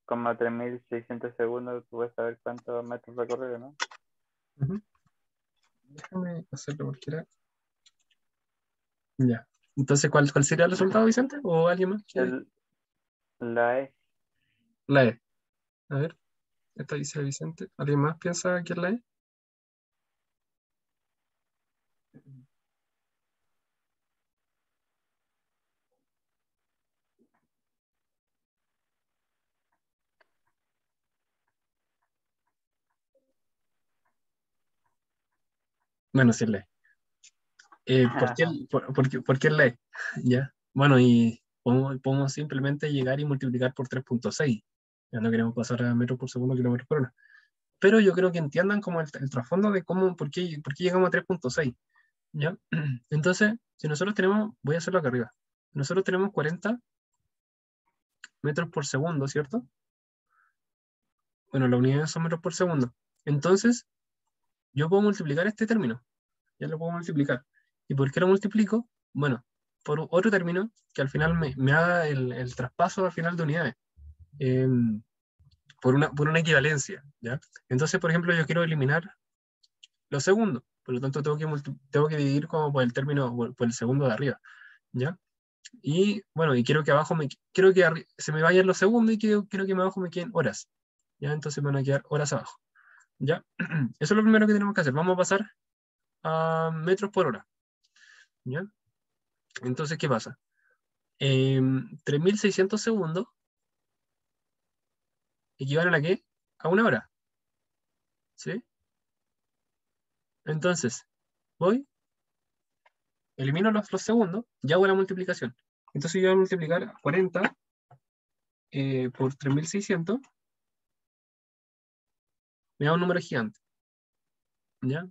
Speaker 2: como 3.600 segundos, tú puedes saber cuántos metros recorrido, ¿no?
Speaker 1: Ujú. Déjame hacerlo porque era. Ya. Entonces, ¿cuál sería el resultado, Vicente? ¿O alguien más?
Speaker 2: La E.
Speaker 1: La E. A ver, esta dice Vicente. ¿Alguien más piensa que es la E? Bueno, sí es la E. ¿Por qué es la E? Ya. Bueno, y podemos simplemente llegar y multiplicar por 3.6. Ya no queremos pasar a metros por segundo, kilómetros por hora. Pero yo creo que entiendan como el trasfondo de por qué llegamos a 3.6. ¿Ya? Entonces, si nosotros tenemos, voy a hacerlo acá arriba. Nosotros tenemos 40 metros por segundo, ¿cierto? Bueno, la unidad son metros por segundo. Entonces, yo puedo multiplicar este término. Ya lo puedo multiplicar. ¿Y por qué lo multiplico? Bueno, por otro término que al final me haga el traspaso al final de unidades. Por una equivalencia, ¿ya? Entonces, por ejemplo, yo quiero eliminar los segundos. Por lo tanto, tengo que dividir como por el término, por el segundo de arriba, ¿ya? Y bueno, y quiero que abajo quiero que se me vayan los segundos y quiero que abajo me queden horas, ¿ya? Entonces me van a quedar horas abajo, ¿ya? Eso es lo primero que tenemos que hacer. Vamos a pasar a metros por hora, ¿ya? Entonces, ¿qué pasa? 3.600 segundos equivalen a qué? A una hora, ¿sí? Entonces, voy, elimino los segundos y hago la multiplicación. Entonces yo voy a multiplicar 40 por 3.600, me da un número gigante, ¿ya?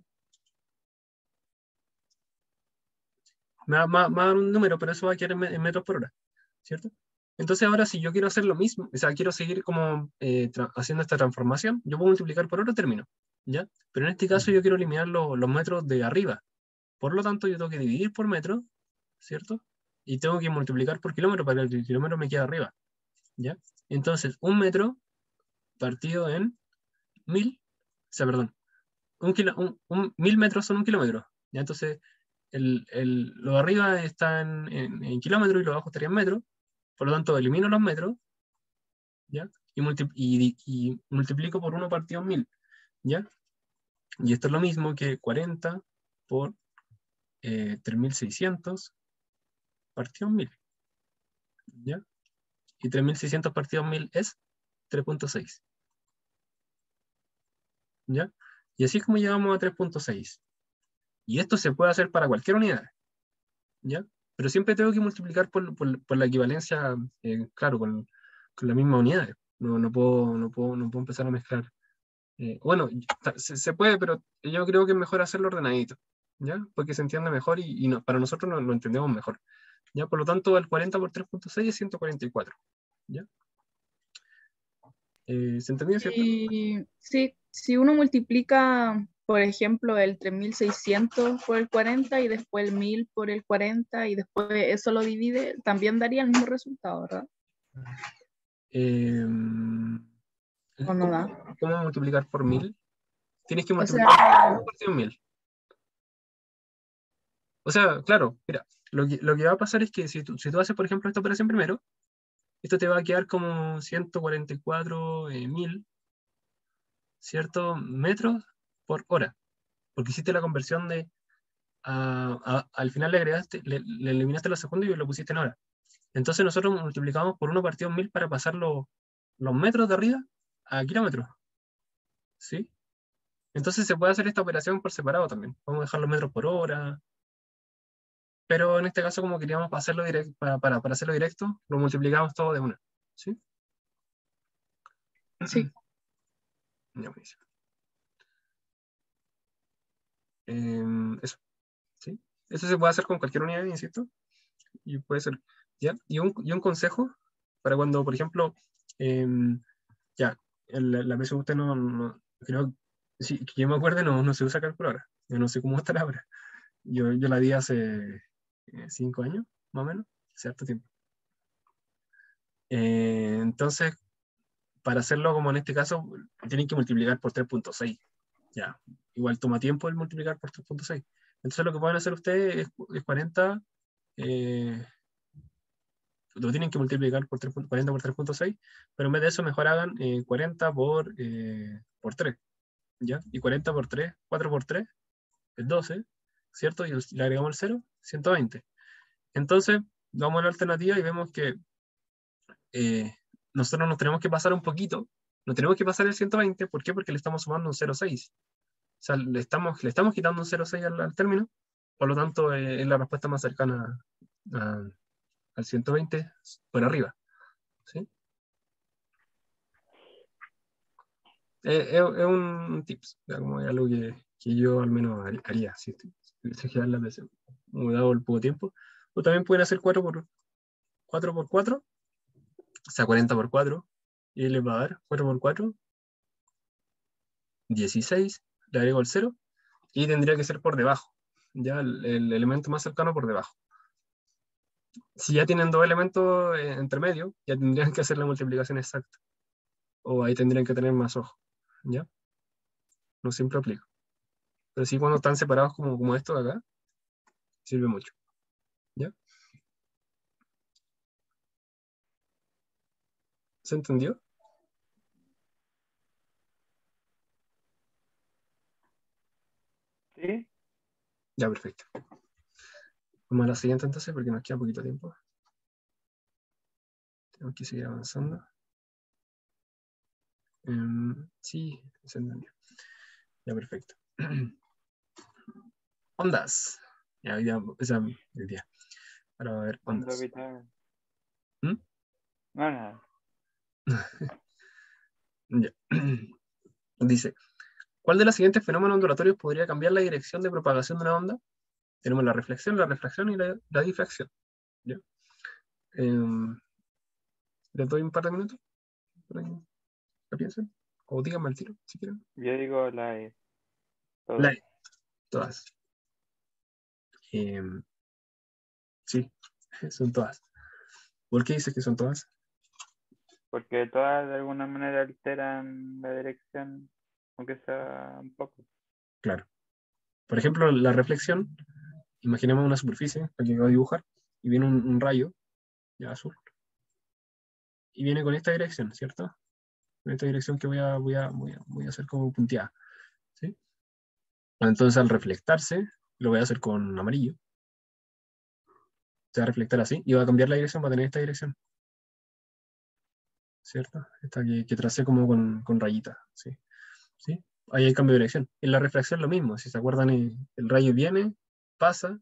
Speaker 1: Me va a dar un número, pero eso va a quedar en metros por hora, ¿cierto? Entonces ahora si yo quiero hacer lo mismo, o sea, quiero seguir como haciendo esta transformación, yo puedo multiplicar por otro término, ¿ya? Pero en este caso yo quiero eliminar los metros de arriba. Por lo tanto, yo tengo que dividir por metro, ¿cierto? Y tengo que multiplicar por kilómetro para que el kilómetro me quede arriba, ¿ya? Entonces, un metro partido en 1.000, o sea, perdón, 1.000 metros son un kilómetro, ¿ya? Entonces, lo de arriba está en kilómetros y lo de abajo estaría en metros, por lo tanto, elimino los metros, ¿ya? Y multiplico por 1 partido en 1.000, ¿ya? Y esto es lo mismo que 40 por 3.600 partido en 1.000, ¿ya? Y 3.600 partido en 1.000 es 3.6, ¿ya? Y así es como llegamos a 3.6. Y esto se puede hacer para cualquier unidad, ¿ya? Pero siempre tengo que multiplicar por la equivalencia, claro, con la misma unidad. No puedo empezar a mezclar. Bueno, se puede, pero yo creo que es mejor hacerlo ordenadito, ¿ya? Porque se entiende mejor y para nosotros lo entendemos mejor, ¿ya? Por lo tanto, el 40 por 3.6 es 144, ¿ya? ¿Se entendió, cierto?
Speaker 3: Y sí, si uno multiplica, por ejemplo, el 3.600 por el 40 y después el 1.000 por el 40 y después eso lo divide, también daría el mismo resultado, ¿verdad?
Speaker 1: Eh,
Speaker 3: ¿O no da?
Speaker 1: ¿Cómo multiplicar por 1.000? Tienes que
Speaker 3: O
Speaker 1: multiplicar
Speaker 3: sea,
Speaker 1: por 1.000. O sea, claro, mira, lo que va a pasar es que si tú haces, por ejemplo, esta operación primero, esto te va a quedar como 144.000, ¿cierto? Metros por hora, porque hiciste la conversión al final le eliminaste los segundos y lo pusiste en hora. Entonces nosotros multiplicamos por 1 partido en 1.000 para pasar los metros de arriba a kilómetros, ¿sí? Entonces se puede hacer esta operación por separado también. Vamos a dejar los metros por hora, pero en este caso, como queríamos hacerlo directo, para hacerlo directo, lo multiplicamos todo de una, ¿sí?
Speaker 3: sí.
Speaker 1: Ya, buenísimo. Eso, ¿sí? Eso se puede hacer con cualquier unidad, insisto, y puede ser, ¿ya? Y un consejo para cuando, por ejemplo, ya, la vez usted creo, sí, que yo me acuerde, no se usa calculadora. Yo no sé cómo está ahora. Yo la di hace 5 años, más o menos, hace harto tiempo. Entonces, para hacerlo como en este caso, tienen que multiplicar por 3.6. Ya, igual toma tiempo el multiplicar por 3.6. Entonces lo que pueden hacer ustedes es 40, lo tienen que multiplicar por 40 por 3.6, pero en vez de eso mejor hagan 40 por 3, ¿ya? Y 40 por 3, 4 por 3, es 12, ¿cierto? Y le agregamos el 0, 120. Entonces, vamos a la alternativa y vemos que nosotros nos tenemos que pasar un poquito, nos tenemos que pasar el 120, ¿por qué? Porque le estamos sumando un 0,6. O sea, le estamos quitando un 0,6 al término, por lo tanto es la respuesta más cercana al 120 por arriba. ¿Sí? Es un tips, como algo que yo al menos haría, si tuviese que dar las veces, dado el poco tiempo. O también pueden hacer 4 por 4, o sea, 40 por 4, y les va a dar 4 por 4, 16, le agrego el 0, y tendría que ser por debajo, ya el elemento más cercano por debajo. Si ya tienen dos elementos entre medio, ya tendrían que hacer la multiplicación exacta, o ahí tendrían que tener más ojo, ¿ya? No siempre aplica. Pero sí cuando están separados como esto de acá, sirve mucho, ¿ya? ¿Se entendió?
Speaker 2: Sí,
Speaker 1: Ya, perfecto. Vamos a la siguiente entonces, porque nos queda poquito tiempo. Tenemos que seguir avanzando. Sí, se entendió. Ya, perfecto. Ondas. Ya, esa el día. Para ver
Speaker 2: cuando
Speaker 1: ondas.
Speaker 2: evitar.
Speaker 1: ¿Mm?
Speaker 2: No, nada.
Speaker 1: Ya. Dice, ¿cuál de los siguientes fenómenos ondulatorios podría cambiar la dirección de propagación de una onda? Tenemos la reflexión, la refracción y la difracción. ¿Ya? Les doy un par de minutos para que piensen. O díganme al tiro, si quieren.
Speaker 2: Yo digo la E,
Speaker 1: La
Speaker 2: todo.
Speaker 1: E, todas. Sí, son todas. ¿Por qué dices que son todas?
Speaker 2: Porque todas de alguna manera alteran la dirección, aunque sea un poco.
Speaker 1: Claro. Por ejemplo, la reflexión, imaginemos una superficie la que voy a dibujar y viene un rayo, ya azul, y viene con esta dirección, ¿cierto? Con esta dirección que voy a hacer como punteada, ¿sí? Entonces al reflectarse, lo voy a hacer con amarillo, se va a reflectar así y va a cambiar la dirección, va a tener esta dirección, ¿cierto? Esta que tracé como con rayitas, ¿sí? ¿Sí? Ahí hay cambio de dirección. En la refracción lo mismo, si se acuerdan, el rayo viene, pasa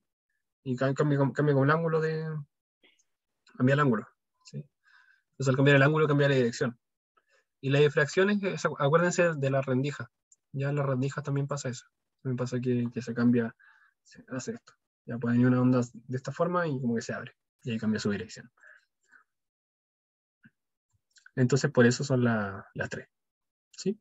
Speaker 1: y cambia como el ángulo cambia el ángulo, ¿sí? Entonces al cambiar el ángulo cambia la dirección. Y la difracción acuérdense de la rendija. Ya en las rendijas también pasa eso. También pasa que se cambia, se hace esto. Ya pueden ir una onda de esta forma y como que se abre. Y ahí cambia su dirección. Entonces por eso son las tres. ¿Sí?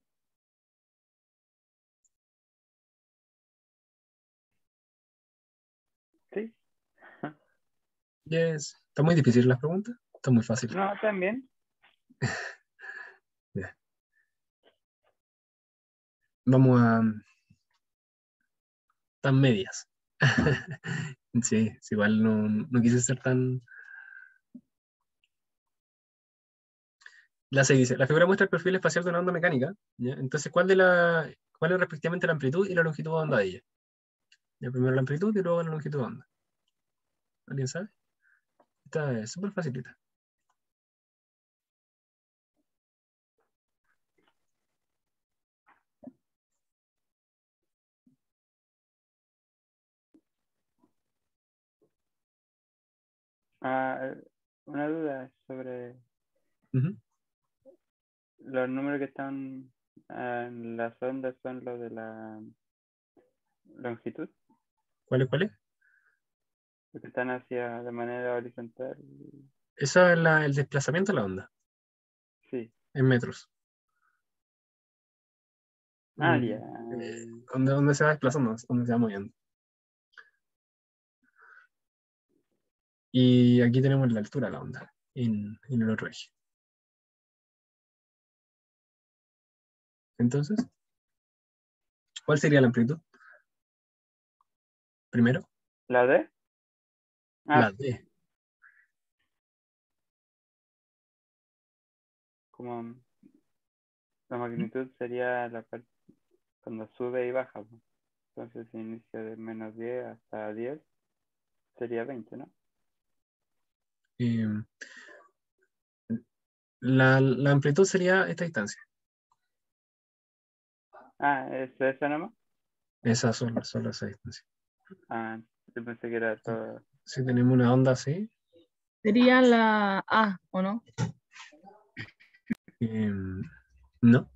Speaker 2: Sí.
Speaker 1: Yes. ¿Está muy difícil las preguntas? Está muy fácil.
Speaker 2: No, también.
Speaker 1: Yeah. Vamos a tan medias. Sí, igual no quise ser tan. La 6 dice, la figura muestra el perfil espacial de una onda mecánica, ¿ya? Entonces, ¿cuál es respectivamente la amplitud y la longitud de onda de ella? Ya, primero la amplitud y luego la longitud de onda. ¿Alguien sabe? Esta es súper facilita.
Speaker 2: Ah, una duda sobre
Speaker 1: Ujú.
Speaker 2: los números que están en las ondas son los de la longitud,
Speaker 1: ¿Cuál es?
Speaker 2: los que están hacia de manera horizontal.
Speaker 1: Esa es el desplazamiento de la onda,
Speaker 2: Sí.
Speaker 1: en metros.
Speaker 2: Ah, ya.
Speaker 1: ¿Dónde se va desplazando? ¿Dónde se va moviendo? Y aquí tenemos la altura de la onda. en el otro eje. Entonces, ¿cuál sería la amplitud? Primero,
Speaker 2: ¿La D?
Speaker 1: la D.
Speaker 2: Como la magnitud sería la parte cuando sube y baja, pues. Entonces, si inicia de -10 hasta 10, sería 20, ¿no?
Speaker 1: La amplitud sería esta distancia.
Speaker 2: ¿Es esa nomás?
Speaker 1: Esas son las distancias.
Speaker 2: Yo pensé que era todo.
Speaker 1: Si tenemos una onda así,
Speaker 3: Sería la A, ¿o no?
Speaker 1: no.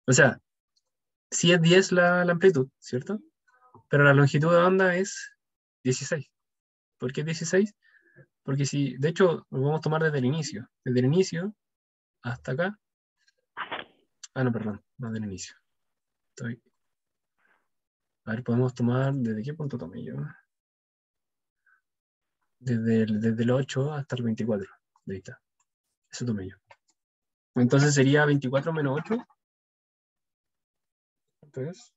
Speaker 1: O sea, sí es 10 la amplitud, ¿cierto? Pero la longitud de onda es 16. ¿Por qué 16? Porque si, de hecho, lo vamos a tomar desde el inicio. Desde el inicio hasta acá. No, perdón, no del inicio. A ver, podemos tomar, ¿desde qué punto tomé yo? Desde el 8 hasta el 24. Ahí está. Eso tomé yo. Entonces sería 24 menos 8. ¿Cuánto es?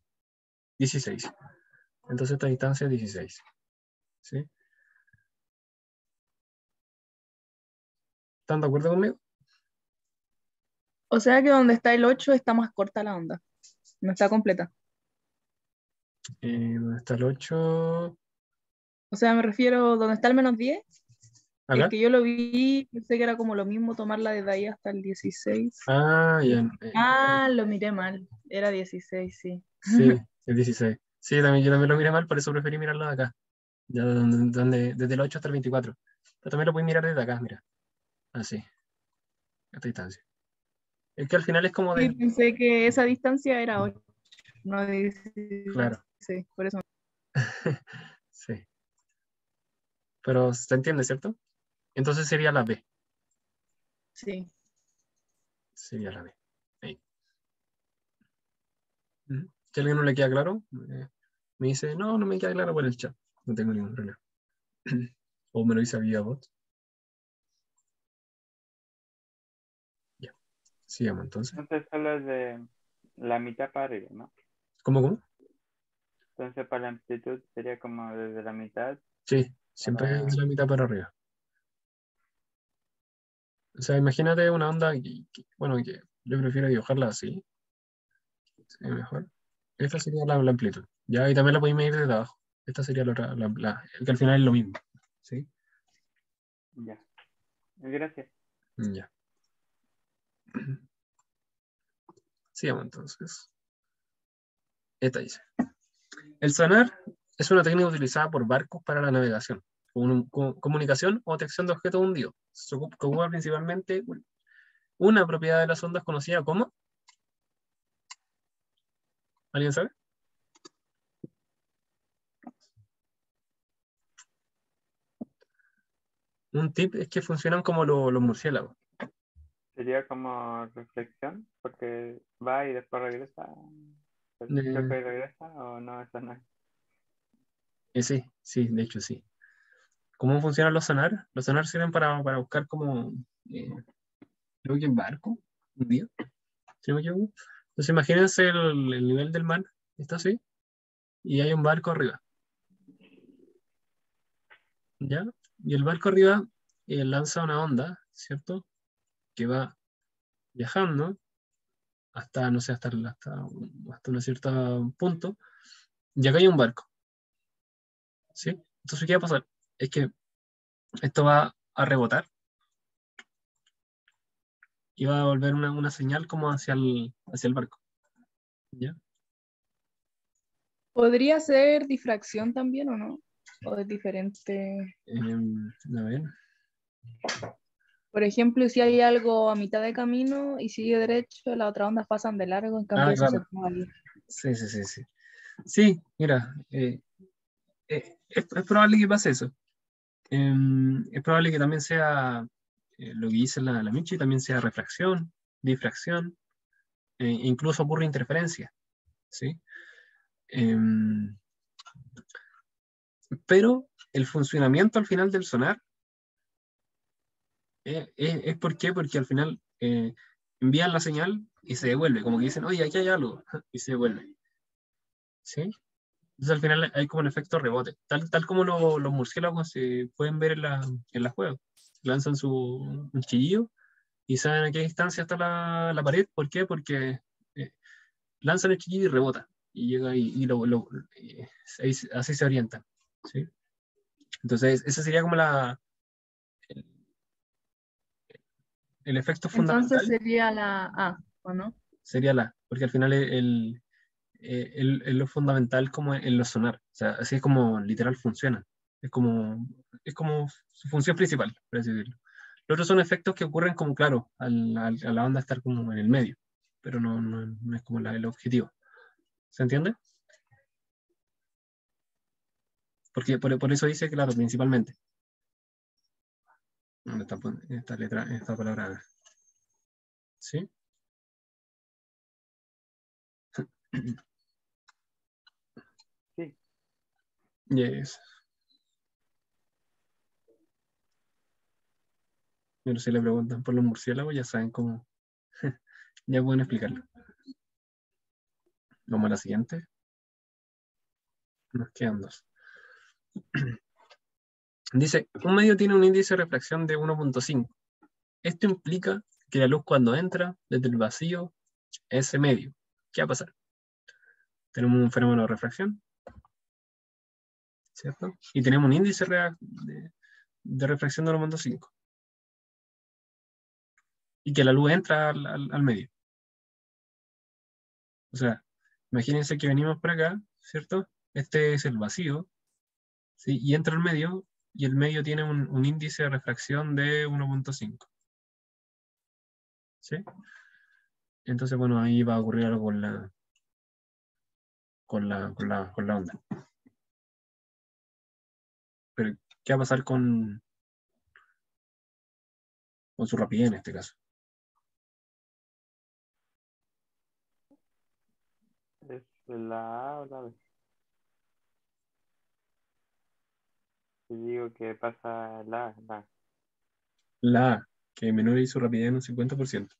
Speaker 1: 16. Entonces esta distancia es 16. ¿Sí? ¿Están de acuerdo conmigo?
Speaker 3: O sea que donde está el 8 está más corta la onda. No está completa.
Speaker 1: ¿Dónde está el 8?
Speaker 3: O sea, me refiero donde está el -10. Es
Speaker 1: ¿Acá?
Speaker 3: que yo lo vi, pensé que era como lo mismo tomarla desde ahí hasta el 16.
Speaker 1: Ya.
Speaker 3: Lo miré mal. Era 16, sí.
Speaker 1: Sí, es 16. Sí, yo también lo miré mal, por eso preferí mirarlo de acá. Ya desde el 8 hasta el 24. Pero también lo puedes mirar desde acá, mira. Así, esta distancia. Es que al final es como
Speaker 3: Sí,
Speaker 1: de...
Speaker 3: pensé que esa distancia era 8, no 16.
Speaker 1: Claro,
Speaker 3: Por eso.
Speaker 1: sí. Pero se entiende, ¿cierto? Entonces sería la B.
Speaker 3: Sí.
Speaker 1: Sería la B. Ahí. Si a alguien no le queda claro, me dice, no me queda claro por el chat. No tengo ningún problema. O me lo dice vía bot. Ya. Sigamos entonces.
Speaker 2: Entonces solo es de la mitad para arriba, ¿no?
Speaker 1: ¿Cómo?
Speaker 2: Entonces para la amplitud sería como desde la mitad
Speaker 1: Sí, siempre es de
Speaker 2: para...
Speaker 1: la mitad para arriba. O sea, imagínate una onda bueno, que yo prefiero dibujarla así. Sería mejor. Esta sería la amplitud. Ya, y también la podéis medir desde abajo. Esta sería la otra, que al final es lo mismo. ¿Sí?
Speaker 2: Ya. Gracias.
Speaker 1: Ya. Sigamos entonces. Esta dice. El sonar es una técnica utilizada por barcos para la navegación, comunicación o detección de objetos hundidos. Se ocupa principalmente una propiedad de las ondas conocida como... ¿Alguien sabe? Un tip es que funcionan como los murciélagos.
Speaker 2: Sería como reflexión, porque va y después regresa.
Speaker 1: Eh,
Speaker 2: Choca y regresa, o no, eso no es.
Speaker 1: sí, de hecho sí. ¿Cómo funcionan los sonar? Los sonar sirven para buscar como, creo que en barco, hundido, si no me equivoco. Entonces imagínense el nivel del mar, está así, y hay un barco arriba, ¿ya? Y el barco arriba lanza una onda, ¿cierto? Que va viajando hasta, no sé, hasta un cierto punto, y acá hay un barco, ¿sí? Entonces, ¿qué va a pasar? Es que esto va a rebotar y va a volver una señal como hacia el barco, ¿ya?
Speaker 3: ¿Podría ser difracción también o no? ¿O es diferente?
Speaker 1: A ver.
Speaker 3: Por ejemplo, si hay algo a mitad de camino y sigue derecho, las otras ondas pasan de largo, en cambio eso se
Speaker 1: Claro.
Speaker 3: puede ir.
Speaker 1: Sí, sí, sí, sí. Sí, mira, es probable que pase eso. Es probable que también sea lo que dice la Michi, también sea refracción, difracción, incluso ocurre interferencia, ¿sí? Em, pero el funcionamiento al final del sonar Es ¿por qué? Porque al final envían la señal y se devuelve, como que dicen, oye, aquí hay algo, y se devuelve. ¿Sí? Entonces al final hay como un efecto rebote, tal como los murciélagos se pueden ver en la cueva. Lanzan un chillido y saben a qué distancia está la pared. ¿Por qué? Porque eh, lanzan el chillido y rebota. Y llega así se orientan. ¿Sí? Entonces ese sería como el, el efecto
Speaker 3: Entonces
Speaker 1: fundamental,
Speaker 3: sería la A, ¿o no?
Speaker 1: sería porque al final es lo fundamental como en lo sonar. O sea, así es como literal funciona. Es como su función principal, por así decirlo. Los otros son efectos que ocurren como, claro, a la banda estar como en el medio, pero no es como el objetivo. ¿Se entiende? Porque por eso dice, claro, principalmente. ¿Dónde está esta letra, esta palabra? ¿Sí?
Speaker 2: Sí,
Speaker 1: Yes. Pero si le preguntan por los murciélagos, ya saben cómo, ya pueden explicarlo. Vamos a la siguiente. Nos quedan dos. Dice, un medio tiene un índice de refracción de 1.5. Esto implica que la luz cuando entra desde el vacío a ese medio, ¿qué va a pasar? Tenemos un fenómeno de refracción, ¿cierto? Y tenemos un índice de refracción de 1.5. Y que la luz entra al medio. O sea, imagínense que venimos por acá, ¿cierto? Este es el vacío, ¿sí? Y entra al medio, y el medio tiene un índice de refracción de 1.5. ¿Sí? Entonces, bueno, ahí va a ocurrir algo con la onda. Pero, ¿qué va a pasar con su rapidez en este caso?
Speaker 2: es la A o la B. Si digo que pasa la.
Speaker 1: La A, que menor y su rapidez en un 50%.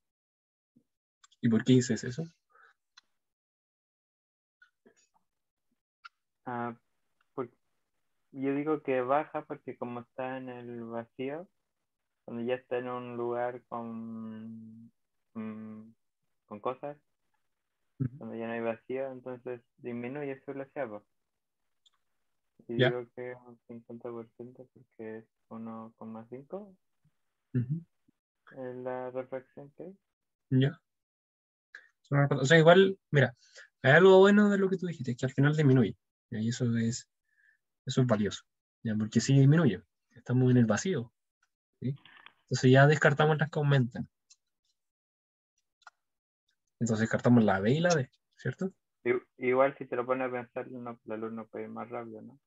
Speaker 1: ¿Y por qué dices eso?
Speaker 2: Ah, por- yo digo que baja porque como está en el vacío, cuando ya está en un lugar con cosas, cuando ya no hay vacío, entonces disminuye su velocidad, po. Y
Speaker 1: ¿Ya?
Speaker 2: digo que un 50% porque es 1,5
Speaker 1: Ujú.
Speaker 2: es la refracción que hay.
Speaker 1: ¿Ya? O sea, igual, mira, hay algo bueno de lo que tú dijiste, que al final disminuye. Y eso es valioso. ¿Ya? Porque sí disminuye. Estamos en el vacío. ¿Sí? Entonces ya descartamos las que aumentan. Entonces descartamos la B y la D, ¿cierto?
Speaker 2: Igual si te lo pones a pensar, la luz no puede ir más rápido, ¿no?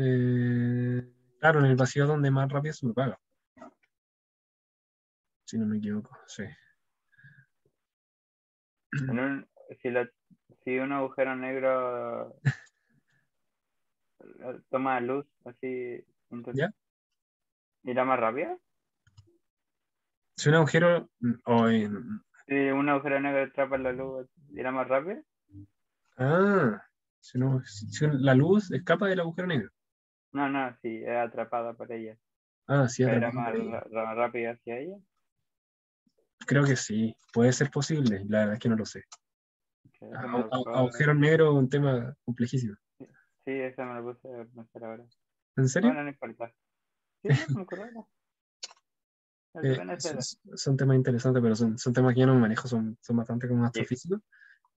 Speaker 1: Eh, claro, en el vacío donde más rápido se propaga, si no me equivoco. Sí.
Speaker 2: En un, si, la, si un agujero negro toma luz así, entonces,
Speaker 1: ¿Ya?
Speaker 2: ¿irá más rápido?
Speaker 1: Si un agujero,
Speaker 2: Si un agujero negro atrapa la luz, ¿irá más rápido?
Speaker 1: ah, si la luz escapa del agujero negro.
Speaker 2: No, no, si es atrapada por ella.
Speaker 1: Ah, sí,
Speaker 2: ¿Caerá
Speaker 1: atrapado
Speaker 2: más,
Speaker 1: por ella.
Speaker 2: más rápido hacia ella?
Speaker 1: Creo que sí, puede ser posible, la verdad es que no lo sé.
Speaker 2: Que eso me lo
Speaker 1: Agujeros negros es un tema complejísimo.
Speaker 2: Sí, eso me lo puse a pensar ahora.
Speaker 1: ¿En serio?
Speaker 2: Bueno, no importa. Sí, no, me acuerdo ahora. El de Venezuela.
Speaker 1: Son temas interesantes, pero son temas que yo no manejo, son bastante como
Speaker 2: Yo,
Speaker 1: astrofísicos.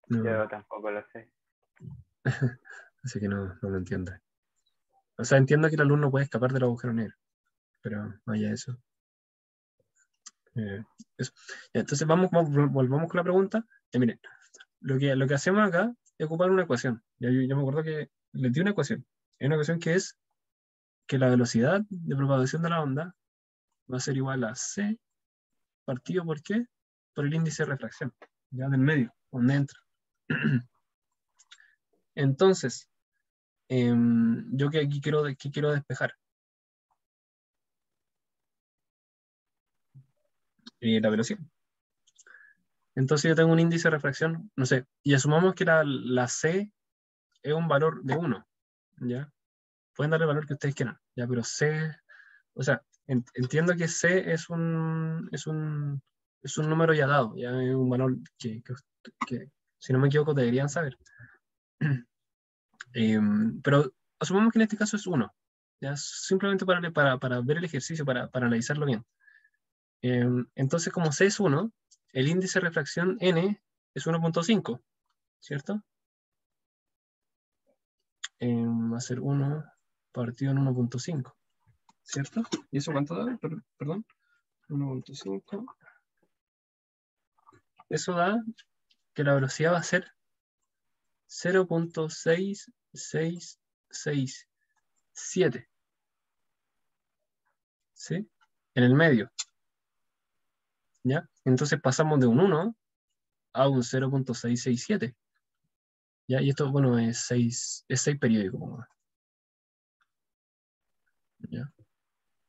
Speaker 1: No,
Speaker 2: yo tampoco lo sé.
Speaker 1: así que no lo entiendo. O sea, entiendo que la luz no puede escapar del agujero negro, pero vaya eso. Eh, eso. Ya, entonces volvamos con la pregunta. Miren, lo que hacemos acá es ocupar una ecuación. Yo me acuerdo que les di una ecuación. Hay una ecuación que es que la velocidad de propagación de la onda va a ser igual a c partido por qué? Por el índice de refracción, ya del medio, donde entra. Entonces, yo que aquí quiero despejar. la velocidad. Entonces yo tengo un índice de refracción, no sé, y asumamos que la C es un valor de 1, ¿ya? Pueden darle el valor que ustedes quieran, ¿ya? Pero C, o sea, entiendo que C es un número ya dado, ya es un valor que, si no me equivoco, deberían saber. Pero asumamos que en este caso es 1, ¿ya? Simplemente para ver el ejercicio, para analizarlo bien. Entonces, como C es 1, el índice de refracción N es 1.5, ¿cierto? Va a ser 1 partido en 1.5, ¿cierto? ¿Y eso cuánto da? Perdón. 1.5. Eso da que la velocidad va a ser 0.6667, ¿sí? En el medio, ¿ya? Entonces pasamos de un 1 a un 0.667, ¿ya? Y esto, bueno, es 6 periódico, ¿ya?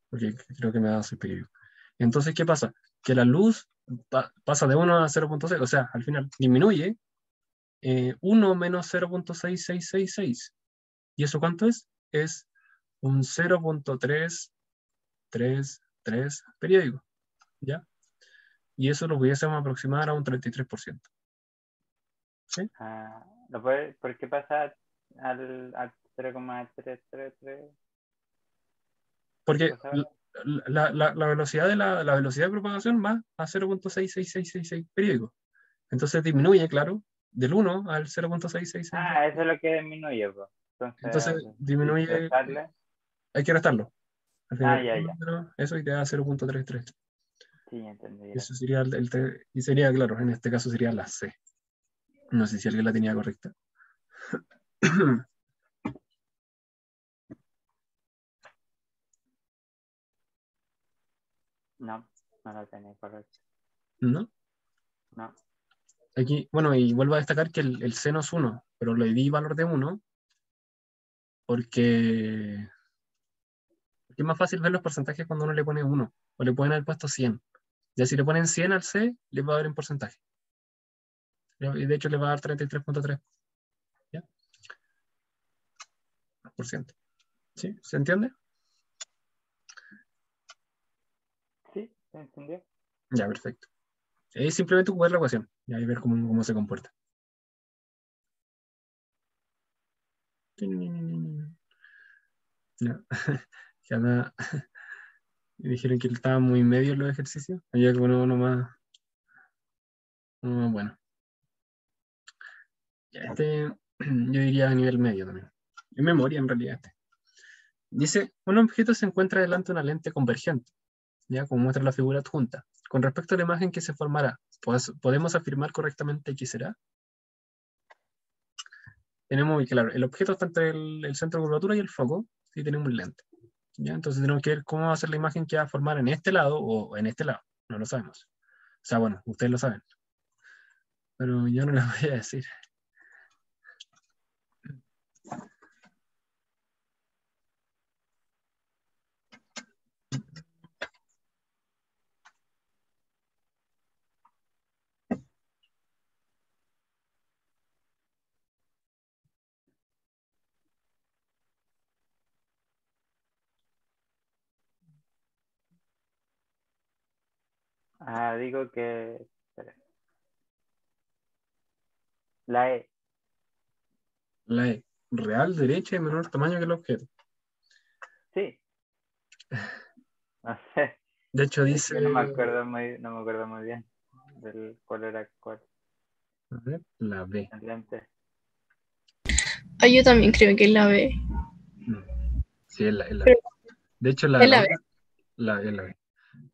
Speaker 1: Porque creo que me da 6 periódico. Entonces, ¿qué pasa? Que la luz pasa de 1 a 0.6, o sea, al final disminuye 1 menos 0.6666. ¿Y eso cuánto es? Es un 0.333 periódico, ¿ya? Y eso lo pudiésemos aproximar a un 33%. ¿Sí?
Speaker 2: ¿Por qué pasa al 0,333?
Speaker 1: Porque la velocidad la velocidad de propagación va a 0.66666 periódico. Entonces disminuye, claro, del 1 al 0.666.
Speaker 2: Eso es lo que disminuye, pues.
Speaker 1: Entonces
Speaker 2: Entonces,
Speaker 1: disminuye,
Speaker 2: restarle.
Speaker 1: hay que restarlo. Al final,
Speaker 2: Ya.
Speaker 1: eso y te da 0.33.
Speaker 2: Sí, entendí.
Speaker 1: Eso sería y sería, claro, en este caso sería la C. No sé si alguien la tenía correcta.
Speaker 2: No, no lo tenía correcto.
Speaker 1: ¿No?
Speaker 2: No.
Speaker 1: Aquí, bueno, y vuelvo a destacar que el seno es 1, pero le di valor de 1 porque es más fácil ver los porcentajes cuando uno le pone 1, o le pueden haber puesto 100. Ya si le ponen 100 al C, le va a dar en porcentaje. Y de hecho le va a dar 33.3. ¿Ya? Por ciento. ¿Sí? ¿Se entiende?
Speaker 2: Sí, se entendió.
Speaker 1: Ya, perfecto. Es simplemente jugar la ecuación y ahí ver cómo se comporta. Ya. Ya me dijeron que estaba muy medio en los ejercicios. Había que poner uno más bueno. Ya, yo diría a nivel medio también. En memoria, en realidad. Dice, un objeto se encuentra delante de una lente convergente, ya como muestra la figura adjunta. Con respecto a la imagen que se formará, ¿podemos afirmar correctamente qué será? Tenemos, y claro, el objeto está entre el centro de curvatura y el foco, y tenemos un lente. ¿Ya? Entonces tenemos que ver cómo va a ser la imagen que va a formar en este lado o en este lado. No lo sabemos. O sea, bueno, ustedes lo saben. Pero yo no les voy a decir.
Speaker 2: Digo que. Espera. La E.
Speaker 1: La E, real, derecha y menor tamaño que el objeto.
Speaker 2: Sí. No sé.
Speaker 1: De hecho
Speaker 2: Es
Speaker 1: dice,
Speaker 2: que no me acuerdo muy bien del cuál era cuál.
Speaker 1: a ver, la B.
Speaker 2: El lente.
Speaker 3: Yo también creo que es la B.
Speaker 1: No, sí, es la B.
Speaker 3: Pero
Speaker 1: De hecho,
Speaker 3: es la B.
Speaker 1: la B.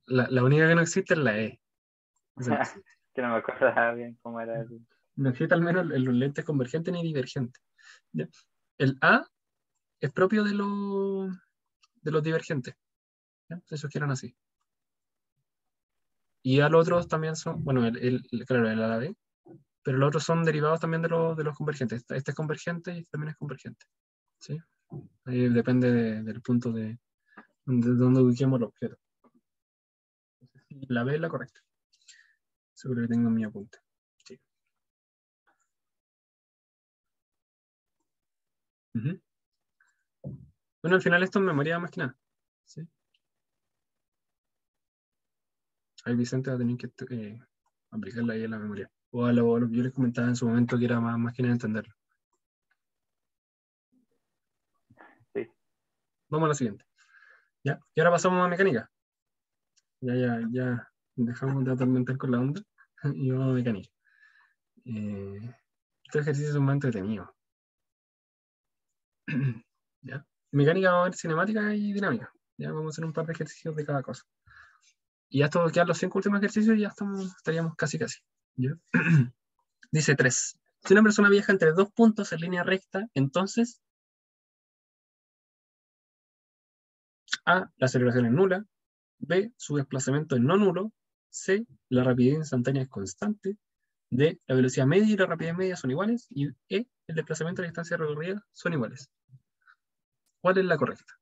Speaker 1: La única que no existe es la E. Esa no existe.
Speaker 2: Que no me acordaba bien cómo era eso.
Speaker 1: No existe al menos en los lentes convergentes ni divergentes. ¿Ya? El A es propio de los divergentes. ¿Ya? Esos que eran así. Y a los otros también son, bueno, claro, el A la B, pero los otros son derivados también de los convergentes. Este es convergente y este también es convergente. ¿Sí? Ahí depende del punto de donde ubiquemos el objeto. La B es la correcta. Seguro que tengo mi apunte. Sí. Ujú. Bueno, al final esto es memoria más que nada. ¿Sí? Ahí Vicente va a tener que aplicarla ahí en la memoria. O a lo que yo les comentaba en su momento que era más que nada entenderlo.
Speaker 2: Sí.
Speaker 1: Vamos a la siguiente. ¿Ya? Y ahora pasamos a mecánica. Ya dejamos de atormentar con la onda y vamos a mecánica. Estos ejercicios son más entretenidos. ¿Ya? Mecánica vamos a ver cinemática y dinámica. Ya vamos a hacer un par de ejercicios de cada cosa. Y ya esto quedan los 5 últimos ejercicios y ya estaríamos casi. ¿Ya? Dice 3. Si una persona viaja entre 2 puntos en línea recta, entonces A, la aceleración es nula. B, su desplazamiento es no nulo. C, la rapidez instantánea es constante. D, la velocidad media y la rapidez media son iguales. Y E, el desplazamiento y la distancia recorrida son iguales. ¿Cuál es la correcta?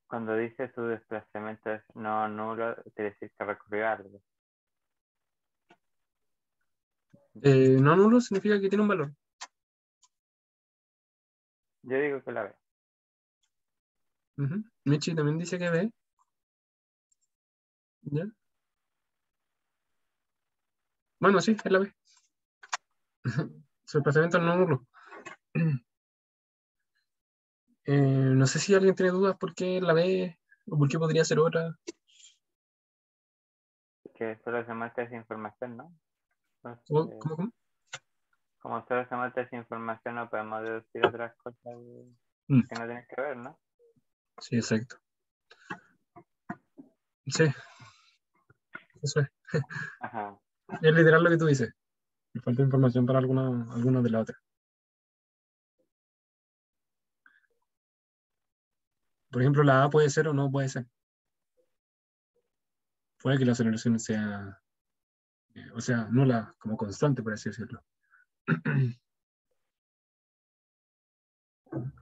Speaker 2: Cuando dice su desplazamiento es no nulo, quiere decir que recorrió algo.
Speaker 1: No nulo significa que tiene un valor.
Speaker 2: Yo digo que la ve.
Speaker 1: Michi también dice que B. ¿Ya? Bueno, sí, es la B. Su desplazamiento no nulo. No sé si alguien tiene dudas por qué la B o por qué podría ser otra.
Speaker 2: Que solo se muestra esa información, ¿no? Entonces,
Speaker 1: ¿Cómo?
Speaker 2: como solo se muestra esa información, no podemos deducir otras cosas que no tienen que ver, ¿no?
Speaker 1: Sí, exacto. Sí, eso es.
Speaker 2: Ajá.
Speaker 1: Es literal lo que tú dices. Me falta información para algunas de las otras. Por ejemplo, la A puede ser o no puede ser. Puede que la aceleración sea, o sea, nula como constante, por así decirlo.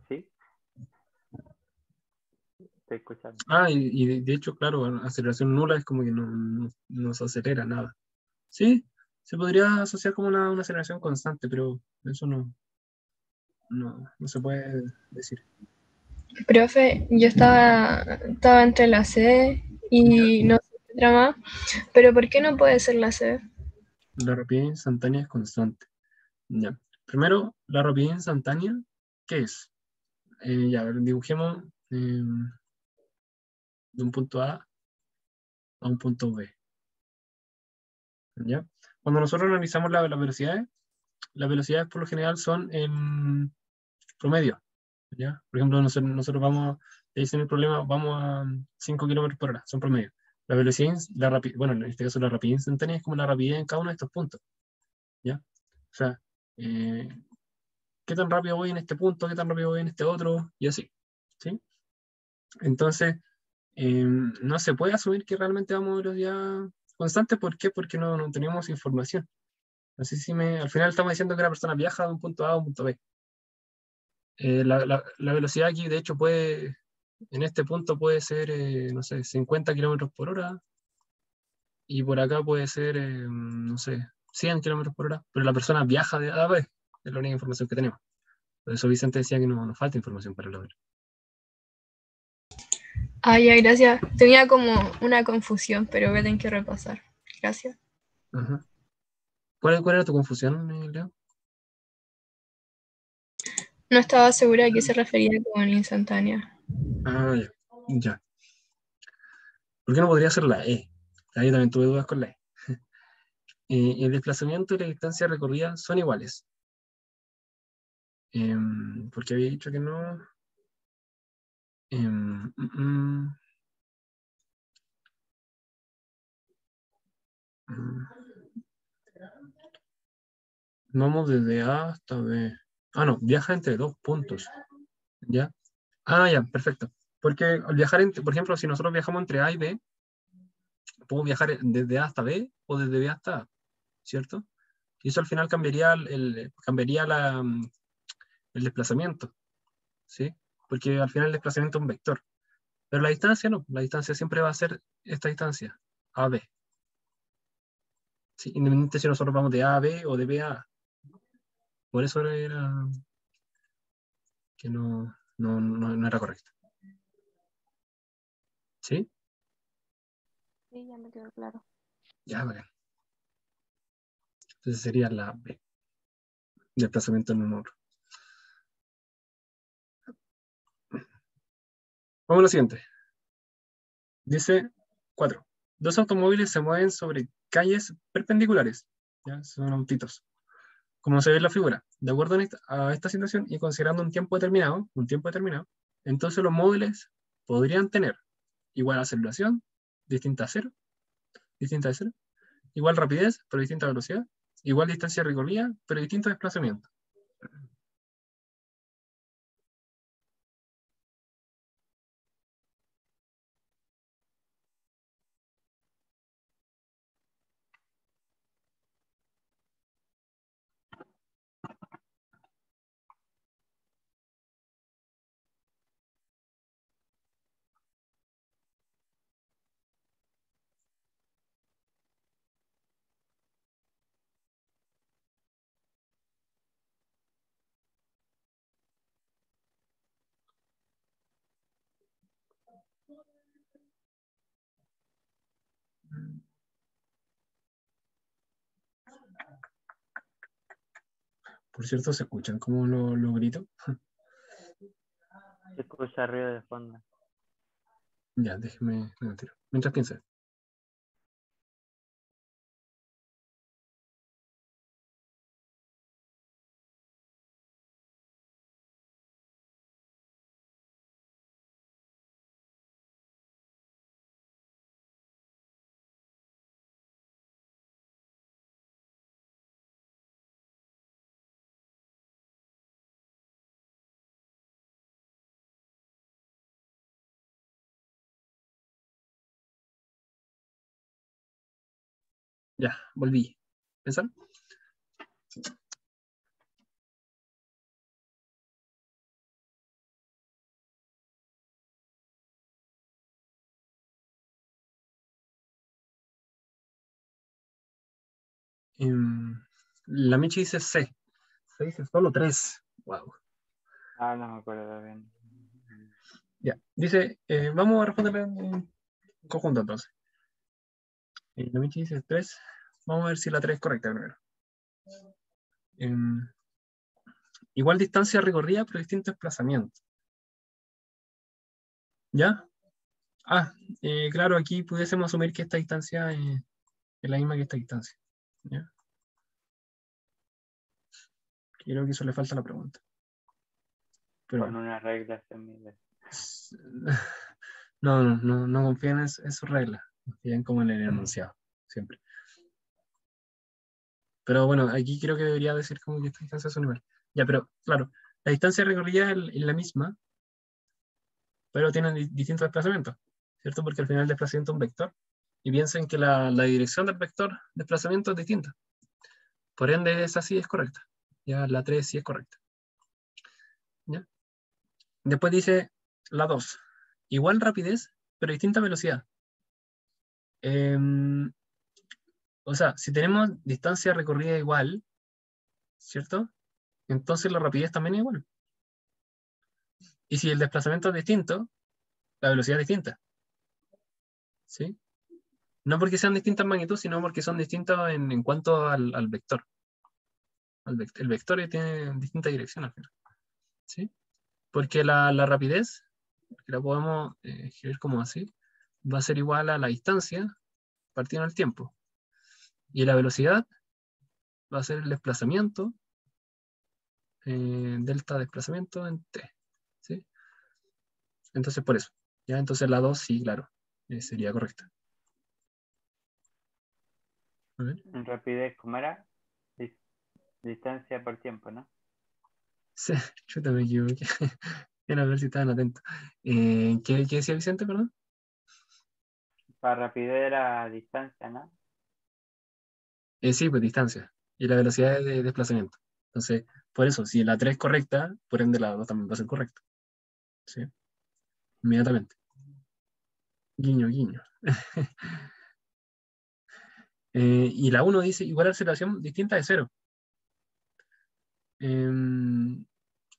Speaker 2: ¿Sí? Estoy escuchando.
Speaker 1: Y de hecho, claro, aceleración nula es como que no se acelera nada. Sí, se podría asociar como una aceleración constante, pero eso no se puede decir.
Speaker 4: Profe, yo estaba entre la C y no sé qué otra más, pero ¿por qué no puede ser la C?
Speaker 1: La rapidez instantánea es constante. Ya. Primero, la rapidez instantánea, ¿qué es? Ya, a ver, dibujemos de un punto A a un punto B. ¿Ya? Cuando nosotros analizamos las velocidades por lo general son en promedio. ¿Ya? Por ejemplo, nosotros vamos, dicen el problema, vamos a 5 km por hora, son promedio. La velocidad, bueno, en este caso la rapidez instantánea es como la rapidez en cada uno de estos puntos. ¿Ya? O sea, ¿qué tan rápido voy en este punto? ¿Qué tan rápido voy en este otro? Y así. ¿Sí? Entonces, no se puede asumir que realmente vamos a velocidad constante. ¿Por qué? Porque no tenemos información. Así al final estamos diciendo que una persona viaja de un punto A a un punto B. La velocidad aquí, de hecho, en este punto puede ser, no sé, 50 kilómetros por hora, y por acá puede ser, no sé, 100 kilómetros por hora, pero la persona viaja de A a B, es la única información que tenemos. Por eso Vicente decía que nos falta información para lograr.
Speaker 4: Ah, ya, gracias. Tenía como una confusión, pero voy a tener que repasar. Gracias.
Speaker 1: Ajá. ¿Cuál era tu confusión, Leo?
Speaker 4: No estaba segura de qué se refería con instantánea.
Speaker 1: Ah, ya. ¿Por qué no podría ser la E? Ahí también tuve dudas con la E. El desplazamiento y la distancia recorrida son iguales. Porque había dicho que no. Vamos desde A hasta B. Ah, no, viaja entre 2 puntos. ¿Ya? Ah, ya, perfecto. Porque al viajar, por ejemplo, si nosotros viajamos entre A y B, podemos viajar desde A hasta B o desde B hasta A, ¿cierto? Y eso al final cambiaría el desplazamiento, ¿sí? porque al final el desplazamiento es un vector. Pero la distancia no, la distancia siempre va a ser esta distancia, AB. Sí, independientemente si nosotros vamos de A a B o de B a A. Por eso era que no era correcto. ¿Sí?
Speaker 4: Sí, ya me quedó claro.
Speaker 1: Ya, bacán. Entonces sería la B. Desplazamiento en un oro. Vamos a lo siguiente. Dice 4. Dos automóviles se mueven sobre calles perpendiculares. ¿Ya? Son autitos. Como se ve en la figura. De acuerdo a esta situación y considerando un tiempo determinado, entonces los móviles podrían tener igual aceleración, distinta a cero, igual rapidez, pero distinta velocidad, igual distancia recorrida, pero distinto desplazamiento. Por cierto, ¿se escuchan como lo grito?
Speaker 2: Se escucha ruido de fondo.
Speaker 1: Ya, déjeme, me tiro. Mientras piense. Ya, volví. ¿Pensar? La Michi dice C. Se dice solo 3. Wow.
Speaker 2: Ah, no me acuerdo bien.
Speaker 1: Ya, dice, vamos a responderle en conjunto entonces. La Michi dice 3. Vamos a ver si la 3 es correcta primero. Em, igual distancia recorrida, pero distinto desplazamiento. ¿Ya? Ah, claro, aquí pudiésemos asumir que esta distancia es la misma que esta distancia. ¿Ya? Creo que eso le falta a la pregunta. Pero
Speaker 2: Con
Speaker 1: bueno.
Speaker 2: una regla se mide.
Speaker 1: No confíen en sus reglas. Confíen como en el enunciado, siempre. Pero bueno, aquí creo que debería decir como que esta distancia es un nivel. Ya, pero claro, la distancia recorrida es la misma, pero tienen distintos desplazamientos, ¿cierto? Porque al final el desplazamiento es un vector. Y piensen que la dirección del vector desplazamiento es distinta. Por ende, esa sí es correcta. Ya la 3 sí es correcta. ¿Ya? Después dice la 2. Igual rapidez, pero distinta velocidad. O sea, si tenemos distancia recorrida igual, ¿cierto? Entonces la rapidez también es igual. Y si el desplazamiento es distinto, la velocidad es distinta. ¿Sí? No porque sean distintas magnitudes, sino porque son distintas en cuanto al vector. El vector tiene distinta dirección al final. ¿Sí? Porque la rapidez, que la podemos escribir como así, va a ser igual a la distancia partiendo del tiempo. Y la velocidad va a ser el desplazamiento, delta desplazamiento en t. ¿Sí? Entonces, por eso. ¿Ya? Entonces la 2 sí, claro, sería correcta. A ver.
Speaker 2: En rapidez, ¿cómo era? Distancia por tiempo, ¿no?
Speaker 1: Sí, chuta, me equivoqué. Era a ver si estaban atentos. ¿Qué decía Vicente, perdón?
Speaker 2: Para rapidez era distancia, ¿no?
Speaker 1: Sí, pues distancia. Y la velocidad es de desplazamiento. Entonces, por eso, si la 3 es correcta, por ende la 2 también va a ser correcta. ¿sí? Inmediatamente. Guiño, guiño. Y la 1 dice igual aceleración distinta de 0.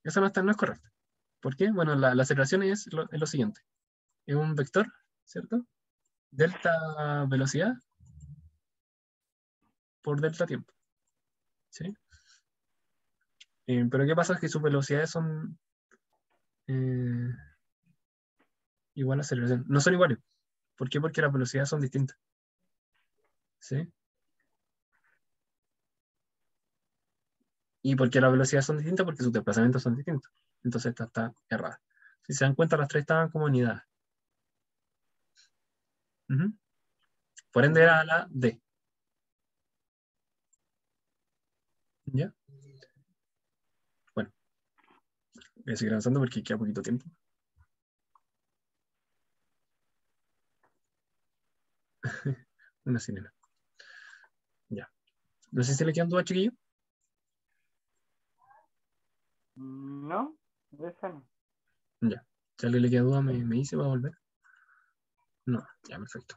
Speaker 1: Esa no es correcta. ¿Por qué? Bueno, la aceleración es lo siguiente. Es un vector, ¿cierto? Delta velocidad por delta tiempo. ¿Sí? Pero ¿qué pasa? Es que sus velocidades son igual a aceleración. No son iguales. ¿Por qué? Porque las velocidades son distintas. ¿Sí? Y porque las velocidades son distintas, porque sus desplazamientos son distintos. Entonces esta está errada. Si se dan cuenta, las tres estaban como unidades. Por ende era la D. ¿Ya? Bueno, voy a seguir avanzando porque queda poquito tiempo. Una sirena. Ya. No sé si le quedan dudas, chiquillos.
Speaker 2: No, de esa no.
Speaker 1: Ya. Si a alguien le queda duda, me dice, va a volver. No, ya, perfecto.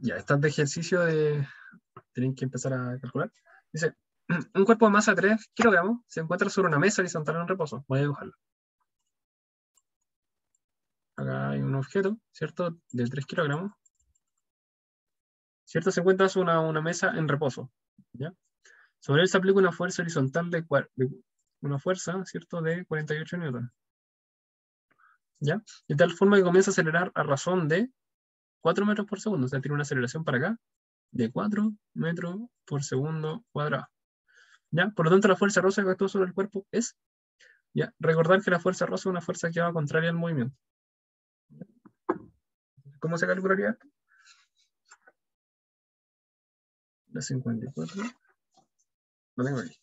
Speaker 1: Ya, estas de ejercicio tienen que empezar a calcular. Dice, un cuerpo de masa de 3 kilogramos se encuentra sobre una mesa horizontal en reposo. Voy a dibujarlo. Acá hay un objeto, ¿cierto? De 3 kilogramos. ¿Cierto? Se encuentra sobre una mesa en reposo. ¿Ya? Sobre él se aplica una fuerza horizontal una fuerza, ¿cierto? De 48 newtons. ¿Ya? De tal forma que comienza a acelerar a razón de 4 metros por segundo. O sea, tiene una aceleración para acá de 4 metros por segundo cuadrado. ¿Ya? Por lo tanto, la fuerza rosa que actúa sobre el cuerpo es, ¿ya? Recordar que la fuerza rosa es una fuerza que va contraria al movimiento. ¿Cómo se calcularía esto? La 54. Lo tengo aquí.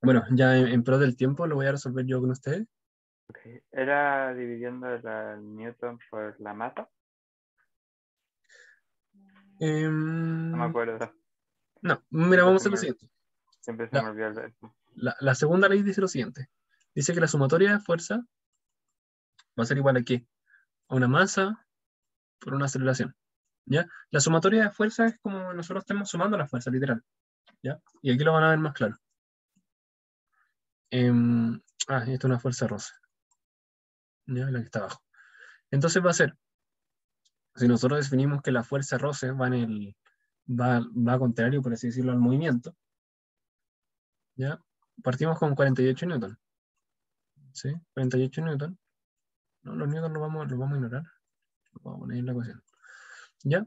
Speaker 1: Bueno, ya en pro del tiempo lo voy a resolver yo con ustedes.
Speaker 2: Okay. ¿Era dividiendo el Newton por la masa? No me acuerdo.
Speaker 1: No, mira, vamos a hacer lo siguiente.
Speaker 2: Siempre se me olvidó eso.
Speaker 1: La segunda ley dice lo siguiente. Dice que la sumatoria de fuerza va a ser igual a ¿qué? A una masa por una aceleración. ¿Ya? La sumatoria de fuerza es como nosotros estamos sumando la fuerza, literal. ¿Ya? Y aquí lo van a ver más claro. Esta es una fuerza rosa. ¿Ya? La que está abajo. Entonces va a ser, si nosotros definimos que la fuerza roce va contrario, por así decirlo, al movimiento, ¿ya? Partimos con 48 newton. ¿Sí? 48 newton. No, los newton los vamos a ignorar. Los vamos a poner en la ecuación. ¿Ya?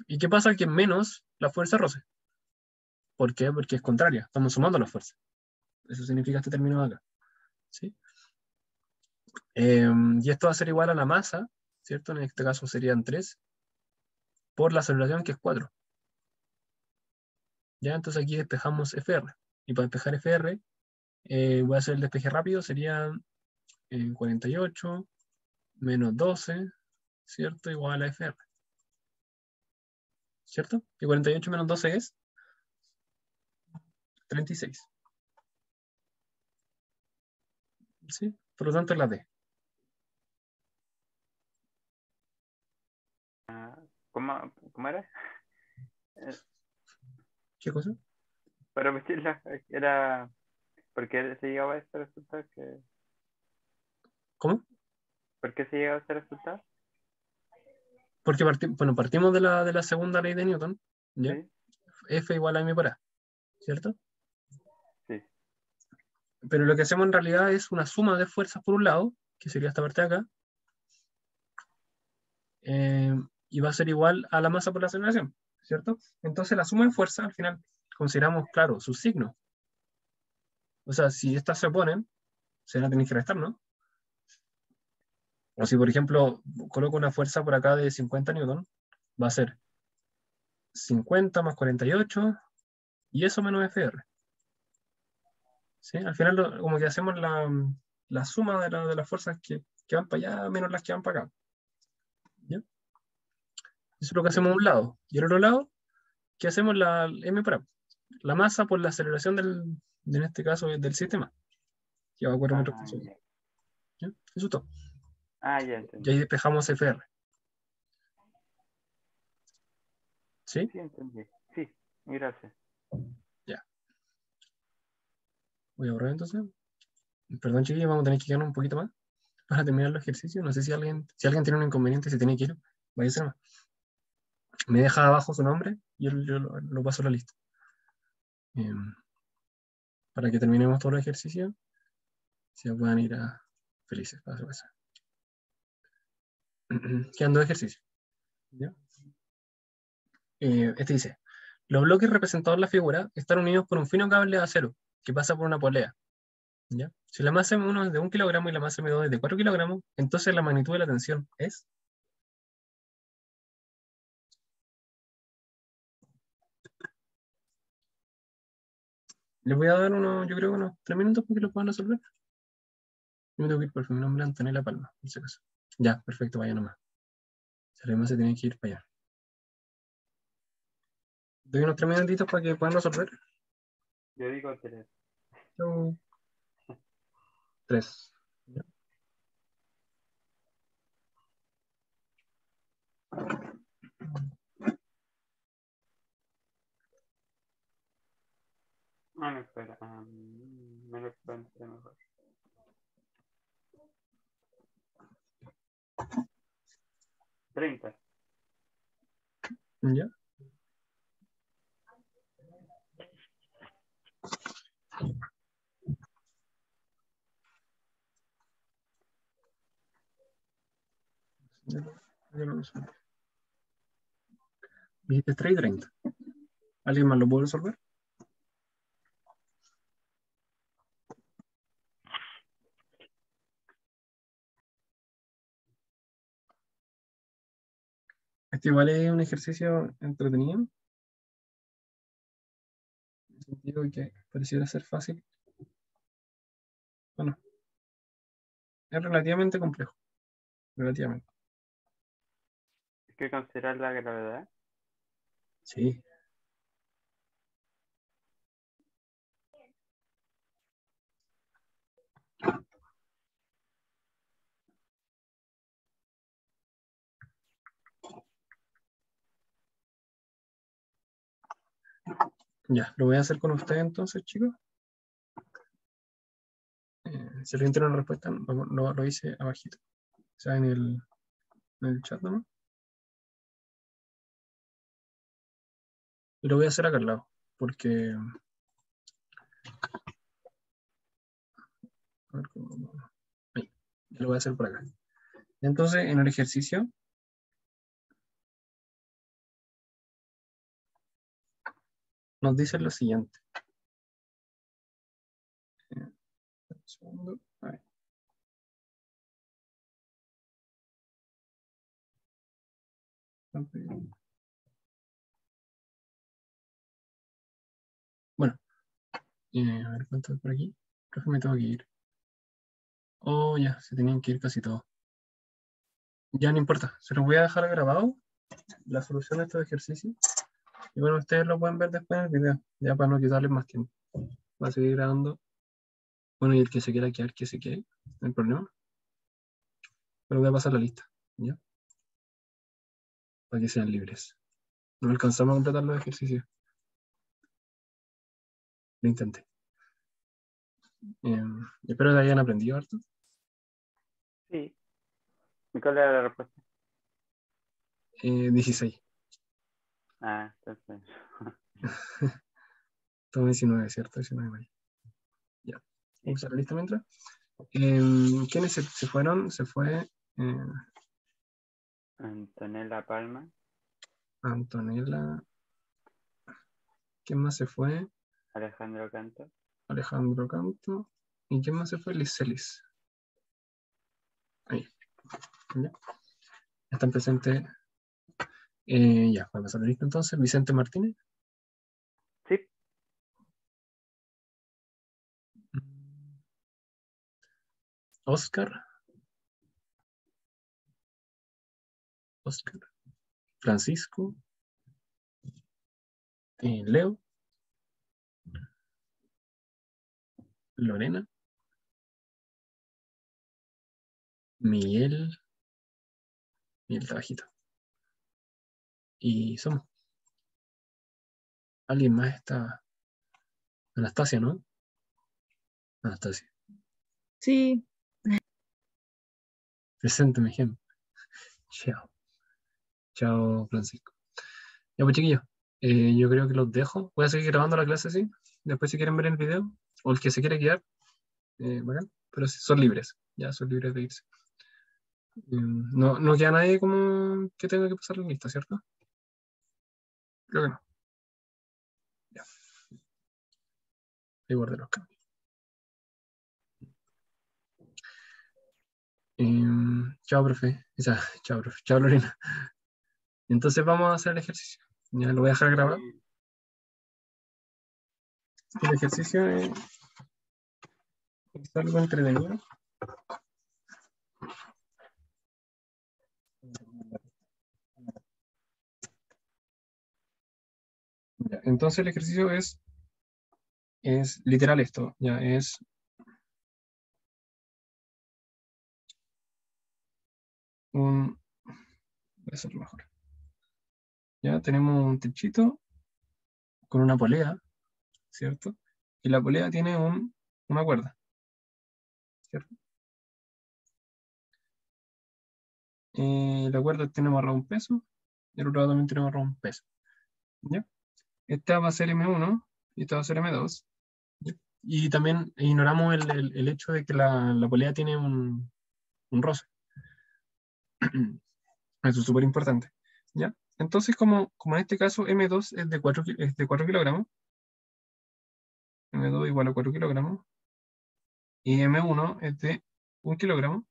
Speaker 1: ¿Y qué pasa? Que menos la fuerza roce. ¿Por qué? Porque es contraria. Estamos sumando la fuerza. Eso significa este término de acá. ¿Sí? Y esto va a ser igual a la masa, ¿cierto? En este caso serían 3 por la aceleración, que es 4. ¿Ya? Entonces aquí despejamos FR. Y para despejar FR, voy a hacer el despeje rápido, serían 48 menos 12, ¿cierto? Igual a FR. ¿Cierto? Y 48 menos 12 es 36. ¿Sí? Por lo tanto es la D.
Speaker 2: ¿Cómo era?
Speaker 1: ¿Qué cosa?
Speaker 2: Para repetirla, era... ¿Por qué se llegaba a este resultado?
Speaker 1: ¿Cómo?
Speaker 2: ¿Por qué se llegaba a este resultado?
Speaker 1: Porque partimos de la segunda ley de Newton, ¿ya?
Speaker 2: ¿Sí?
Speaker 1: F igual a m por a, ¿cierto?
Speaker 2: Sí.
Speaker 1: Pero lo que hacemos en realidad es una suma de fuerzas por un lado, que sería esta parte de acá, y va a ser igual a la masa por la aceleración, ¿cierto? Entonces la suma de fuerza, al final, consideramos, claro, sus signos. O sea, si estas se oponen, se van a tener que restar, ¿no? O si, por ejemplo, coloco una fuerza por acá de 50 newton, va a ser 50 más 48, y eso menos FR. ¿Sí? Al final, como que hacemos la suma de las fuerzas que van para allá menos las que van para acá. ¿Ya? Eso es lo que hacemos a un lado. Y al otro lado, ¿qué hacemos? La M por A. la masa por la aceleración en este caso, del sistema, que va a 4 metros por segundo.
Speaker 2: Ya.
Speaker 1: ¿Ya? Eso es todo.
Speaker 2: Ya
Speaker 1: Y
Speaker 2: entendí.
Speaker 1: ahí despejamos FR. ¿Sí?
Speaker 2: Sí, entendí. Sí, gracias.
Speaker 1: Ya. Voy a borrar entonces. Perdón, chiquillos, vamos a tener que quedarnos un poquito más para terminar los ejercicios. No sé si alguien tiene un inconveniente, si tiene que ir, vaya a ser más. Me deja abajo su nombre y yo lo paso a la lista. Para que terminemos todos los ejercicios, se puedan ir felices para su casa. Quedan 2 ejercicios. ¿Ya? Este dice, los bloques representados en la figura están unidos por un fino cable de acero que pasa por una polea. ¿Ya? Si la masa M1 es de 1 kilogramo y la masa M2 es de 4 kilogramos, entonces la magnitud de la tensión es... Les voy a dar yo creo unos 3 minutos para que lo puedan resolver. Yo me tengo que ir por mi nombre Antonella Palma, en ese caso. Ya, perfecto, vaya nomás. Si además se tiene que ir para allá. Doy unos 3 minutitos para que puedan resolver.
Speaker 2: Yo digo 3.
Speaker 1: Chau. 3.
Speaker 2: Ah, no, espera. Me lo planteé mejor. 30.
Speaker 1: ¿Ya? Ya lo resolví. Dijiste 3 y 30. ¿Alguien más lo puede resolver? Este igual es un ejercicio entretenido. En el sentido de que pareciera ser fácil. Bueno, es relativamente complejo. Relativamente.
Speaker 2: Hay que considerar la gravedad.
Speaker 1: Sí. Ya, lo voy a hacer con ustedes entonces, chicos. Si alguien tiene una respuesta, lo hice abajito. O sea, en el chat nomás. Y lo voy a hacer acá al lado. Porque... A ver cómo... Ahí, lo voy a hacer por acá. Entonces, en el ejercicio... Nos dice lo siguiente. Un segundo. A ver. Bueno, a ver cuánto es por aquí. Creo que me tengo que ir. Oh, ya, se tenían que ir casi todos. Ya no importa, se los voy a dejar grabado la solución de estos ejercicios. Y bueno, ustedes lo pueden ver después en el video, ya para no quitarles más tiempo. Va a seguir grabando. Bueno, y el que se quiera quedar, que se quede, no hay problema. Pero voy a pasar la lista, ¿ya? Para que sean libres. No alcanzamos a completar los ejercicios. Lo intenté. Espero que hayan aprendido harto.
Speaker 2: Sí. ¿Y cuál era la respuesta?
Speaker 1: 16.
Speaker 2: Ah, entonces.
Speaker 1: Todo 19, ¿cierto? 19 de mayo. Ya. Vamos a usar la lista mientras. ¿Quiénes se fueron? Se fue
Speaker 2: Antonella Palma.
Speaker 1: Antonella. ¿Quién más se fue?
Speaker 2: Alejandro Canto.
Speaker 1: Alejandro Canto. ¿Y quién más se fue? Licelis. Ahí. Ya. Están presentes. Ya, voy a pasar la lista entonces. Vicente Martínez.
Speaker 2: Sí.
Speaker 1: Oscar. Francisco. Leo. Lorena, Miguel está bajito. Y somos. Alguien más está. Anastasia, ¿no? Anastasia.
Speaker 3: Sí,
Speaker 1: Presente, mi gente. Chao. Chao, Francisco. Ya, pues, chiquillos. Yo creo que los dejo. Voy a seguir grabando la clase, sí. Después, si quieren ver el video, o el que se quiere quedar, bacán. Pero sí, son libres. Ya, son libres de irse. No queda nadie como que tenga que pasar la lista, ¿cierto? Creo que no. Ya. Ahí guardé los cambios. Chao, profe. Chao, profe. Chao, Lorena. Entonces vamos a hacer el ejercicio. Ya lo voy a dejar grabar. El ejercicio es algo entretenido. Ya, entonces el ejercicio es literal esto. Ya es voy a hacerlo mejor. Ya tenemos un techito con una polea, ¿cierto? Y la polea tiene una cuerda, ¿cierto? La cuerda tiene amarrado un peso, y el otro lado también tiene amarrado un peso. ¿Ya? Esta va a ser M1 y esta va a ser M2. ¿Ya? Y también ignoramos el hecho de que la polea tiene un roce. Eso es súper importante. ¿Ya? Entonces, como en este caso M2 es de 4 kilogramos, M2 igual a 4 kilogramos, y M1 es de 1 kilogramo,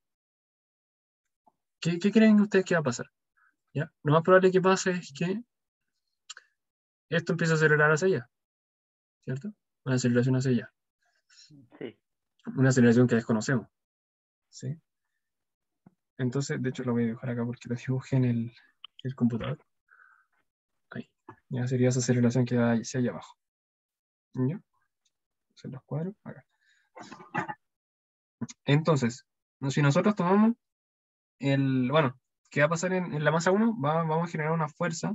Speaker 1: ¿qué creen ustedes que va a pasar? ¿Ya? Lo más probable que pase es que esto empiece a acelerar hacia allá, ¿cierto? Una aceleración hacia allá.
Speaker 2: Sí.
Speaker 1: Una aceleración que desconocemos. ¿Sí? Entonces, de hecho, lo voy a dibujar acá porque lo dibujé en el computador. Ahí. Ya sería esa aceleración que va hacia allá abajo. ¿Ya? Se los cuadros acá. Entonces, si nosotros tomamos bueno, ¿qué va a pasar en la masa 1? Vamos a generar una fuerza,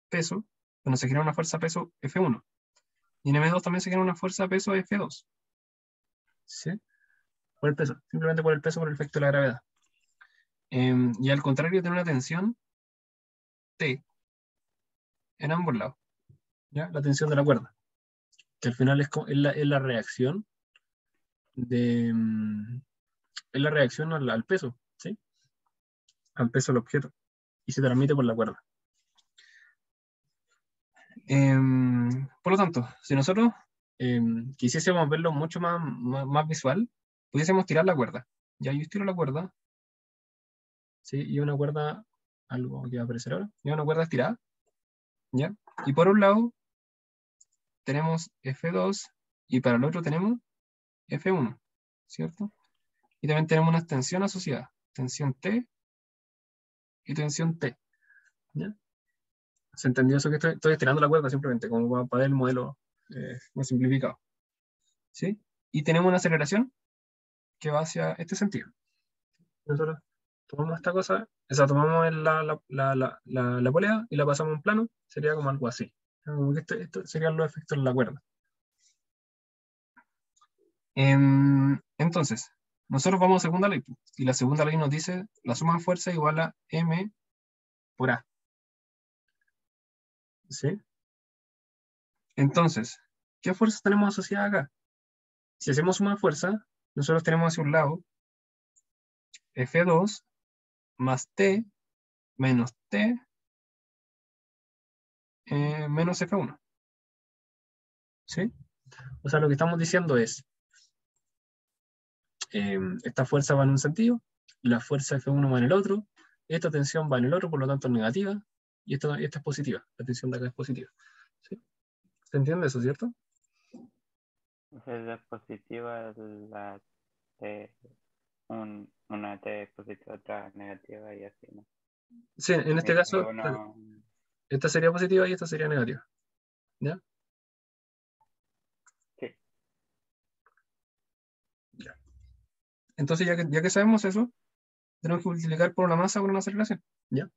Speaker 1: peso, cuando se genera una fuerza, peso, F1. Y en M2 también se genera una fuerza, peso, F2. ¿Sí? Por el peso, simplemente por el peso, por el efecto de la gravedad. Y al contrario, tiene una tensión T en ambos lados. ¿Ya? La tensión de la cuerda. Que al final es la reacción es la reacción al peso, ¿sí? Al peso del objeto. Y se transmite por la cuerda. Por lo tanto, si nosotros quisiésemos verlo mucho más visual, pudiésemos tirar la cuerda. Ya yo estiro la cuerda, ¿sí? Y una cuerda, algo que va a aparecer ahora, y una cuerda estirada, ¿ya? Y por un lado tenemos F2 y para el otro tenemos F1, ¿cierto? Y también tenemos una tensión asociada, tensión T y tensión T, ¿ya? ¿Se entendió eso que estoy estirando la cuerda simplemente, como para ver el modelo más simplificado, ¿sí? Y tenemos una aceleración que va hacia este sentido. Nosotros tomamos esta cosa, tomamos la polea y la pasamos en plano, sería como algo así. Como que esto serían los efectos de la cuerda. Entonces, nosotros vamos a segunda ley, y la segunda ley nos dice la suma de fuerza igual a M por A. ¿Sí? Entonces, ¿qué fuerzas tenemos asociadas acá? Si hacemos suma de fuerza, nosotros tenemos hacia un lado F2 más T menos T menos F1. ¿Sí? O sea, lo que estamos diciendo es, esta fuerza va en un sentido, la fuerza F1 va en el otro, esta tensión va en el otro, por lo tanto es negativa, y esta es positiva, la tensión de acá es positiva. ¿Sí? ¿Se entiende eso, cierto?
Speaker 2: Esa es positiva, la T, una T positiva, otra negativa y así, ¿no?
Speaker 1: Sí, en este caso,
Speaker 2: Uno,
Speaker 1: esta sería positiva y esta sería negativa. ¿Ya?
Speaker 2: sí.
Speaker 1: Entonces, ya que sabemos eso, tenemos que multiplicar por una masa con una aceleración. ¿Ya?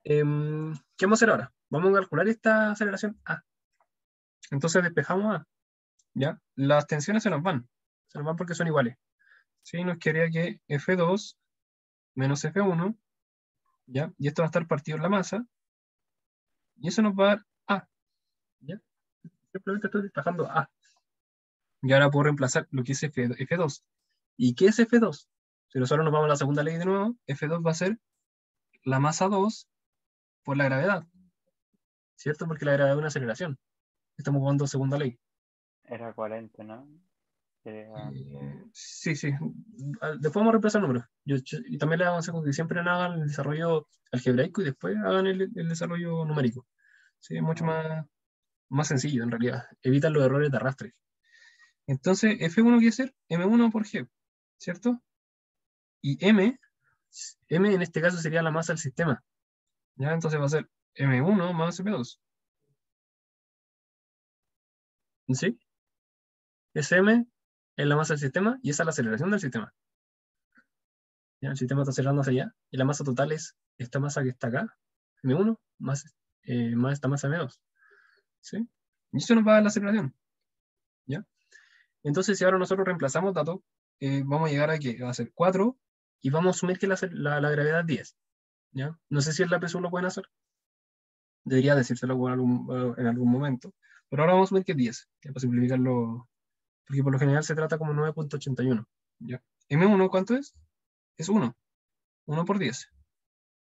Speaker 1: ¿Qué vamos a hacer ahora? Vamos a calcular esta aceleración A. Entonces despejamos A. ¿Ya? Las tensiones se nos van porque son iguales. ¿Sí? Nos quedaría que F2 menos F1, ¿ya? Y esto va a estar partido en la masa, y eso nos va a dar A. ¿Ya? Simplemente estoy despejando A. Y ahora puedo reemplazar lo que es F2. ¿Y qué es F2? Si nosotros nos vamos a la segunda ley de nuevo, F2 va a ser la masa 2 por la gravedad. ¿Cierto? Porque la gravedad es una aceleración. Estamos jugando segunda ley.
Speaker 2: Era 40, ¿no?
Speaker 1: Sí. Después vamos a reemplazar números. Y también les aconsejo que siempre hagan el desarrollo algebraico y después hagan el desarrollo numérico. Sí, es mucho más sencillo en realidad. Evitan los errores de arrastre. Entonces, F1 quiere ser M1 por G, ¿cierto? Y M en este caso sería la masa del sistema. ¿Ya? Entonces va a ser M1 más M2. ¿Sí? Es M es la masa del sistema y esa es la aceleración del sistema. ¿Ya? El sistema está acelerando hacia allá y la masa total es esta masa que está acá, M1, más esta masa M2. ¿Sí? Y eso nos va a dar la aceleración. ¿Ya? Entonces, si ahora nosotros reemplazamos datos, vamos a llegar a que va a ser 4 y vamos a asumir que la gravedad es 10. ¿Ya? No sé si en la PSU lo pueden hacer. Debería decírselo en algún momento. Pero ahora vamos a asumir que es 10, que para simplificarlo, porque por lo general se trata como 9.81. ¿Ya? M1, ¿cuánto es? Es 1. 1 por 10.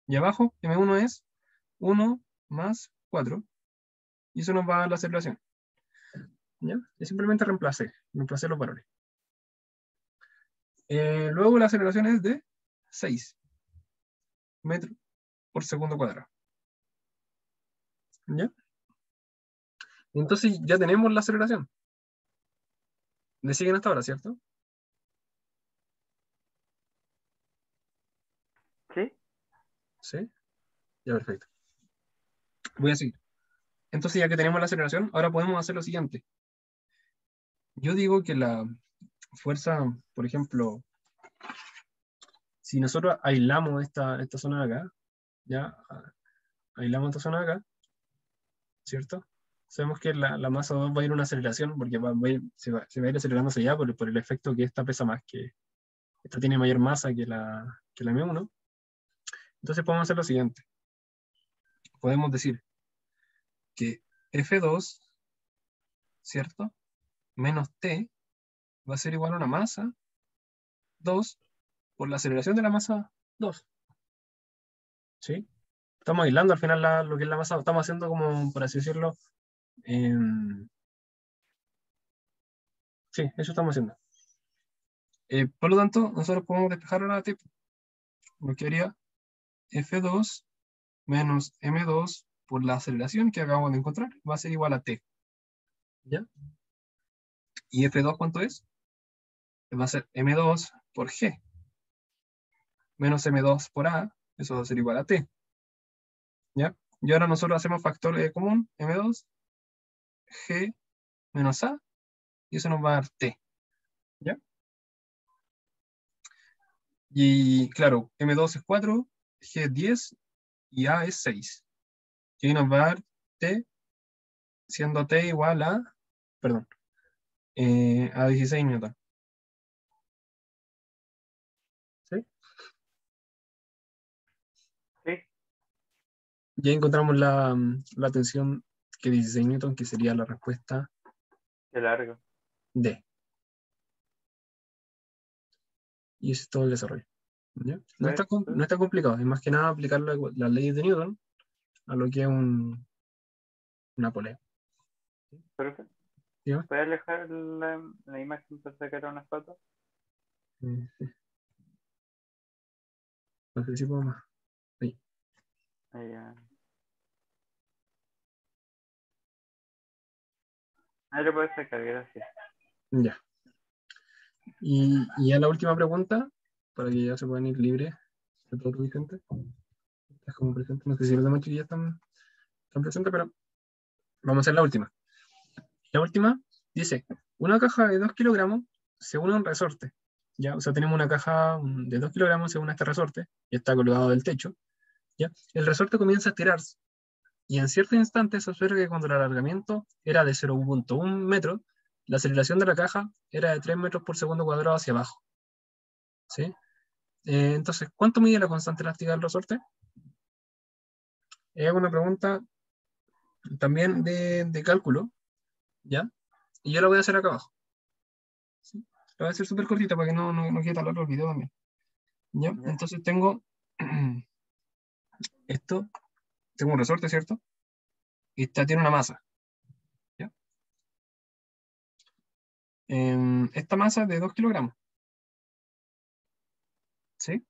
Speaker 1: Y abajo, M1 es 1 más 4. Y eso nos va a dar la aceleración. ¿Ya? Y simplemente reemplacé los valores. Luego la aceleración es de 6 metros por segundo cuadrado. ¿Ya? Entonces ya tenemos la aceleración. ¿Le siguen hasta ahora, cierto?
Speaker 2: ¿Sí?
Speaker 1: ¿Sí? Ya, perfecto. Voy a seguir. Entonces, ya que tenemos la aceleración, ahora podemos hacer lo siguiente. Yo digo que la fuerza, por ejemplo, si nosotros aislamos esta zona de acá, ya, aislamos esta zona de acá, ¿cierto? Sabemos que la masa 2 va a ir a una aceleración porque se va a ir acelerando hacia allá por el efecto que esta pesa más, que esta tiene mayor masa que la M1. Entonces podemos hacer lo siguiente. Podemos decir que F2, ¿cierto? Menos T va a ser igual a una masa 2 por la aceleración de la masa 2. ¿Sí? Estamos aislando al final lo que es la masa, estamos haciendo como, por así decirlo, sí, eso estamos haciendo. Por lo tanto, nosotros podemos despejar ahora T, lo que haría F2 menos M2 por la aceleración que acabamos de encontrar, va a ser igual a T. ¿Ya? ¿Y F2 cuánto es? Va a ser M2 por G menos M2 por A, eso va a ser igual a T. ¿Ya? Y ahora nosotros hacemos factor común, M2, G menos A, y eso nos va a dar T. ¿Ya? Y claro, M2 es 4, G es 10 y A es 6. Y ahí nos va a dar T, siendo T igual a, perdón, a 16 newton. ¿Sí?
Speaker 2: Sí.
Speaker 1: Ya encontramos la tensión que 16 newton, que sería la respuesta
Speaker 2: Qué largo.
Speaker 1: D. Y ese es todo el desarrollo. ¿Ya? No está complicado, es más que nada aplicar las leyes de Newton a lo que es una polea.
Speaker 2: Perfecto.
Speaker 1: ¿Sí?
Speaker 2: ¿Puedes alejar la imagen para sacar una foto?
Speaker 1: Sí. No sé si puedo más. Ahí.
Speaker 2: Ahí ya. Ahí lo puedes sacar, gracias.
Speaker 1: Ya. Y ya la última pregunta, para que ya se puedan ir libres de todo Vicente. Estás como presente, no sé si los demás chiquillos están presentes, pero vamos a hacer la última. La última dice, una caja de 2 kilogramos se une a un resorte, ¿ya? O sea, tenemos una caja de 2 kilogramos según este resorte, y está colgado del techo, ¿ya? El resorte comienza a estirarse, y en cierto instante se observa que cuando el alargamiento era de 0,1 metro, la aceleración de la caja era de 3 metros por segundo cuadrado hacia abajo, ¿sí? Entonces, ¿cuánto mide la constante elástica del resorte? Es una pregunta también de cálculo, ¿ya? Y yo la voy a hacer acá abajo, ¿sí? La voy a hacer súper cortita para que no quede tan largo el video también, ¿ya?
Speaker 2: Ya.
Speaker 1: Entonces tengo esto, tengo un resorte, ¿cierto? Y esta tiene una masa, ¿ya? Esta masa es de 2 kilogramos, ¿sí?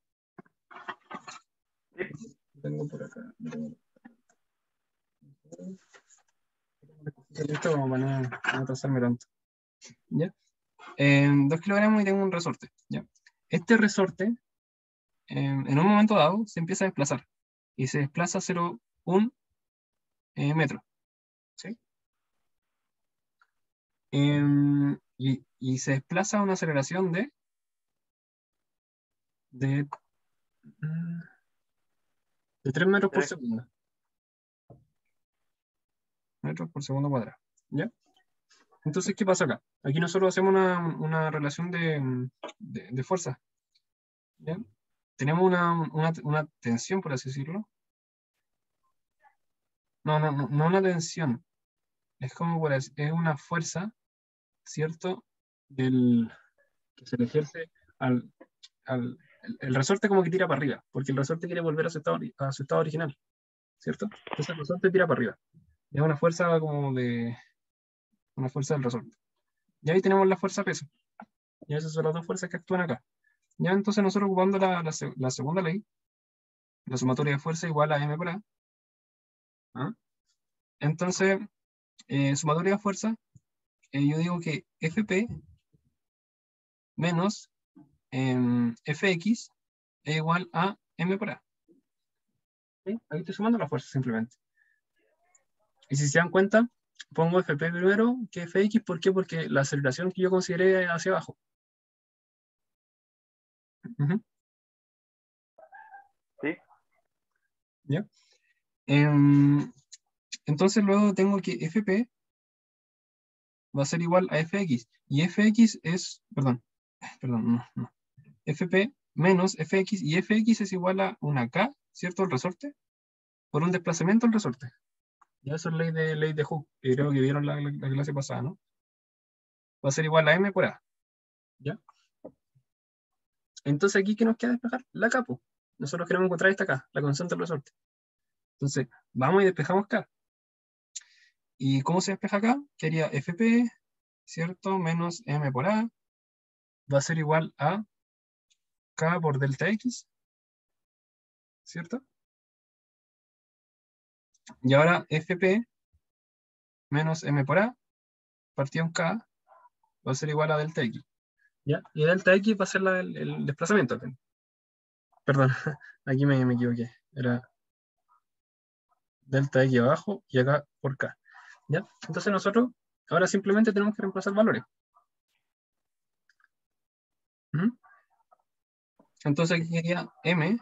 Speaker 1: Tengo por acá. Esto como para no atrasarme tanto, ¿ya? 2 kilogramos y tengo un resorte, ¿ya? Este resorte, en un momento dado, se empieza a desplazar y se desplaza 0,1 metro, ¿sí? Y se desplaza a una aceleración de, mm, de 3 metros por
Speaker 2: 3.
Speaker 1: segundo. Metros por segundo cuadrado, ¿ya? Entonces, ¿qué pasa acá? Aquí nosotros hacemos una relación de fuerza, ¿ya? Tenemos una tensión, por así decirlo. No una tensión. Es como es una fuerza, ¿cierto? Que se le ejerce al, el resorte como que tira para arriba, porque el resorte quiere volver a su estado original, ¿cierto? Entonces el resorte tira para arriba. Es una fuerza como una fuerza del resorte. Y ahí tenemos la fuerza peso. Y esas son las dos fuerzas que actúan acá. Ya entonces nosotros ocupando la segunda ley, la sumatoria de fuerza igual a m por a. ¿Ah? Entonces, sumatoria de fuerza, yo digo que Fp menos Fx es igual a m por a. ¿Sí? Ahí estoy sumando la fuerza simplemente. Y si se dan cuenta, pongo Fp primero que Fx. ¿Por qué? Porque la aceleración que yo consideré hacia abajo. Ujú.
Speaker 2: ¿Sí?
Speaker 1: ¿Ya? Entonces luego tengo que Fp va a ser igual a Fx. Y Fx es, perdón, no. Fp menos Fx, y Fx es igual a una K, ¿cierto? El resorte, por un desplazamiento al resorte. Ya eso es ley de Hooke, que creo que vieron la clase pasada, ¿no? Va a ser igual a m por a. ¿Ya? Entonces aquí, ¿qué nos queda despejar? La K, po. Nosotros queremos encontrar esta K, la constante del resorte. Entonces, vamos y despejamos K. ¿Y cómo se despeja acá? Quería Fp, ¿cierto? Menos m por a. Va a ser igual a K por delta X, ¿cierto? Y ahora Fp menos m por a, partido en K, va a ser igual a delta X. ¿Ya? Y delta X va a ser el desplazamiento. Perdón, aquí me equivoqué. Era delta X abajo y acá por K. ¿Ya? Entonces nosotros ahora simplemente tenemos que reemplazar valores. ¿Mm? Entonces aquí sería m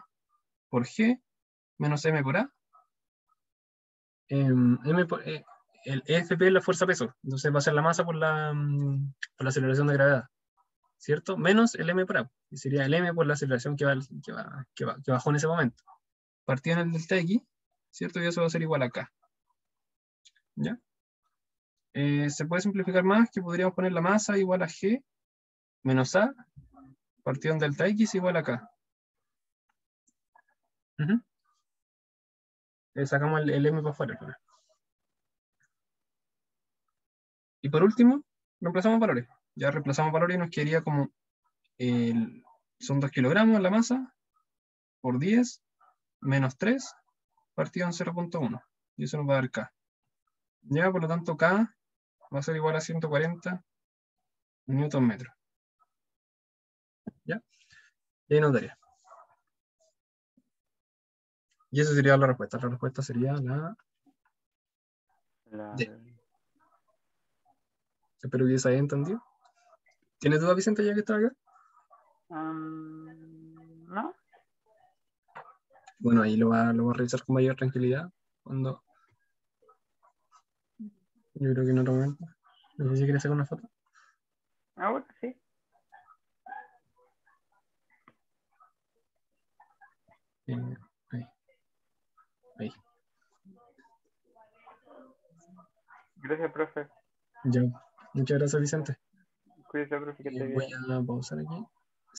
Speaker 1: por g menos m por a. El EFP es la fuerza peso, entonces va a ser la masa por la aceleración de gravedad, ¿cierto? Menos el m por a, y sería el m por la aceleración que bajó en ese momento. Partido en el delta x, ¿cierto? Y eso va a ser igual a k. ¿Ya? Se puede simplificar más, que podríamos poner la masa igual a g menos a, partido en delta x igual a k. Uh-huh. Sacamos el m para afuera. Y por último, reemplazamos valores. Ya reemplazamos valores y nos quedaría como son 2 kilogramos la masa por 10 menos 3 partido en 0,1. Y eso nos va a dar K. Ya, por lo tanto, K va a ser igual a 140 newton metro. ¿Ya? Y ahí nos daría. Y esa sería la respuesta. La respuesta sería la D. Espero que se haya entendido. ¿Tienes duda, Vicente, ya que está acá?
Speaker 2: No,
Speaker 1: Bueno, ahí lo va a revisar con mayor tranquilidad cuando yo creo que en otro momento. No sé si quieres sacar una foto.
Speaker 2: bueno, sí.
Speaker 1: Ahí, ahí.
Speaker 2: Gracias, profe.
Speaker 1: Ya. Muchas gracias, Vicente.
Speaker 2: Cuídese, profe, que esté
Speaker 1: Voy
Speaker 2: bien.
Speaker 1: a pausar aquí.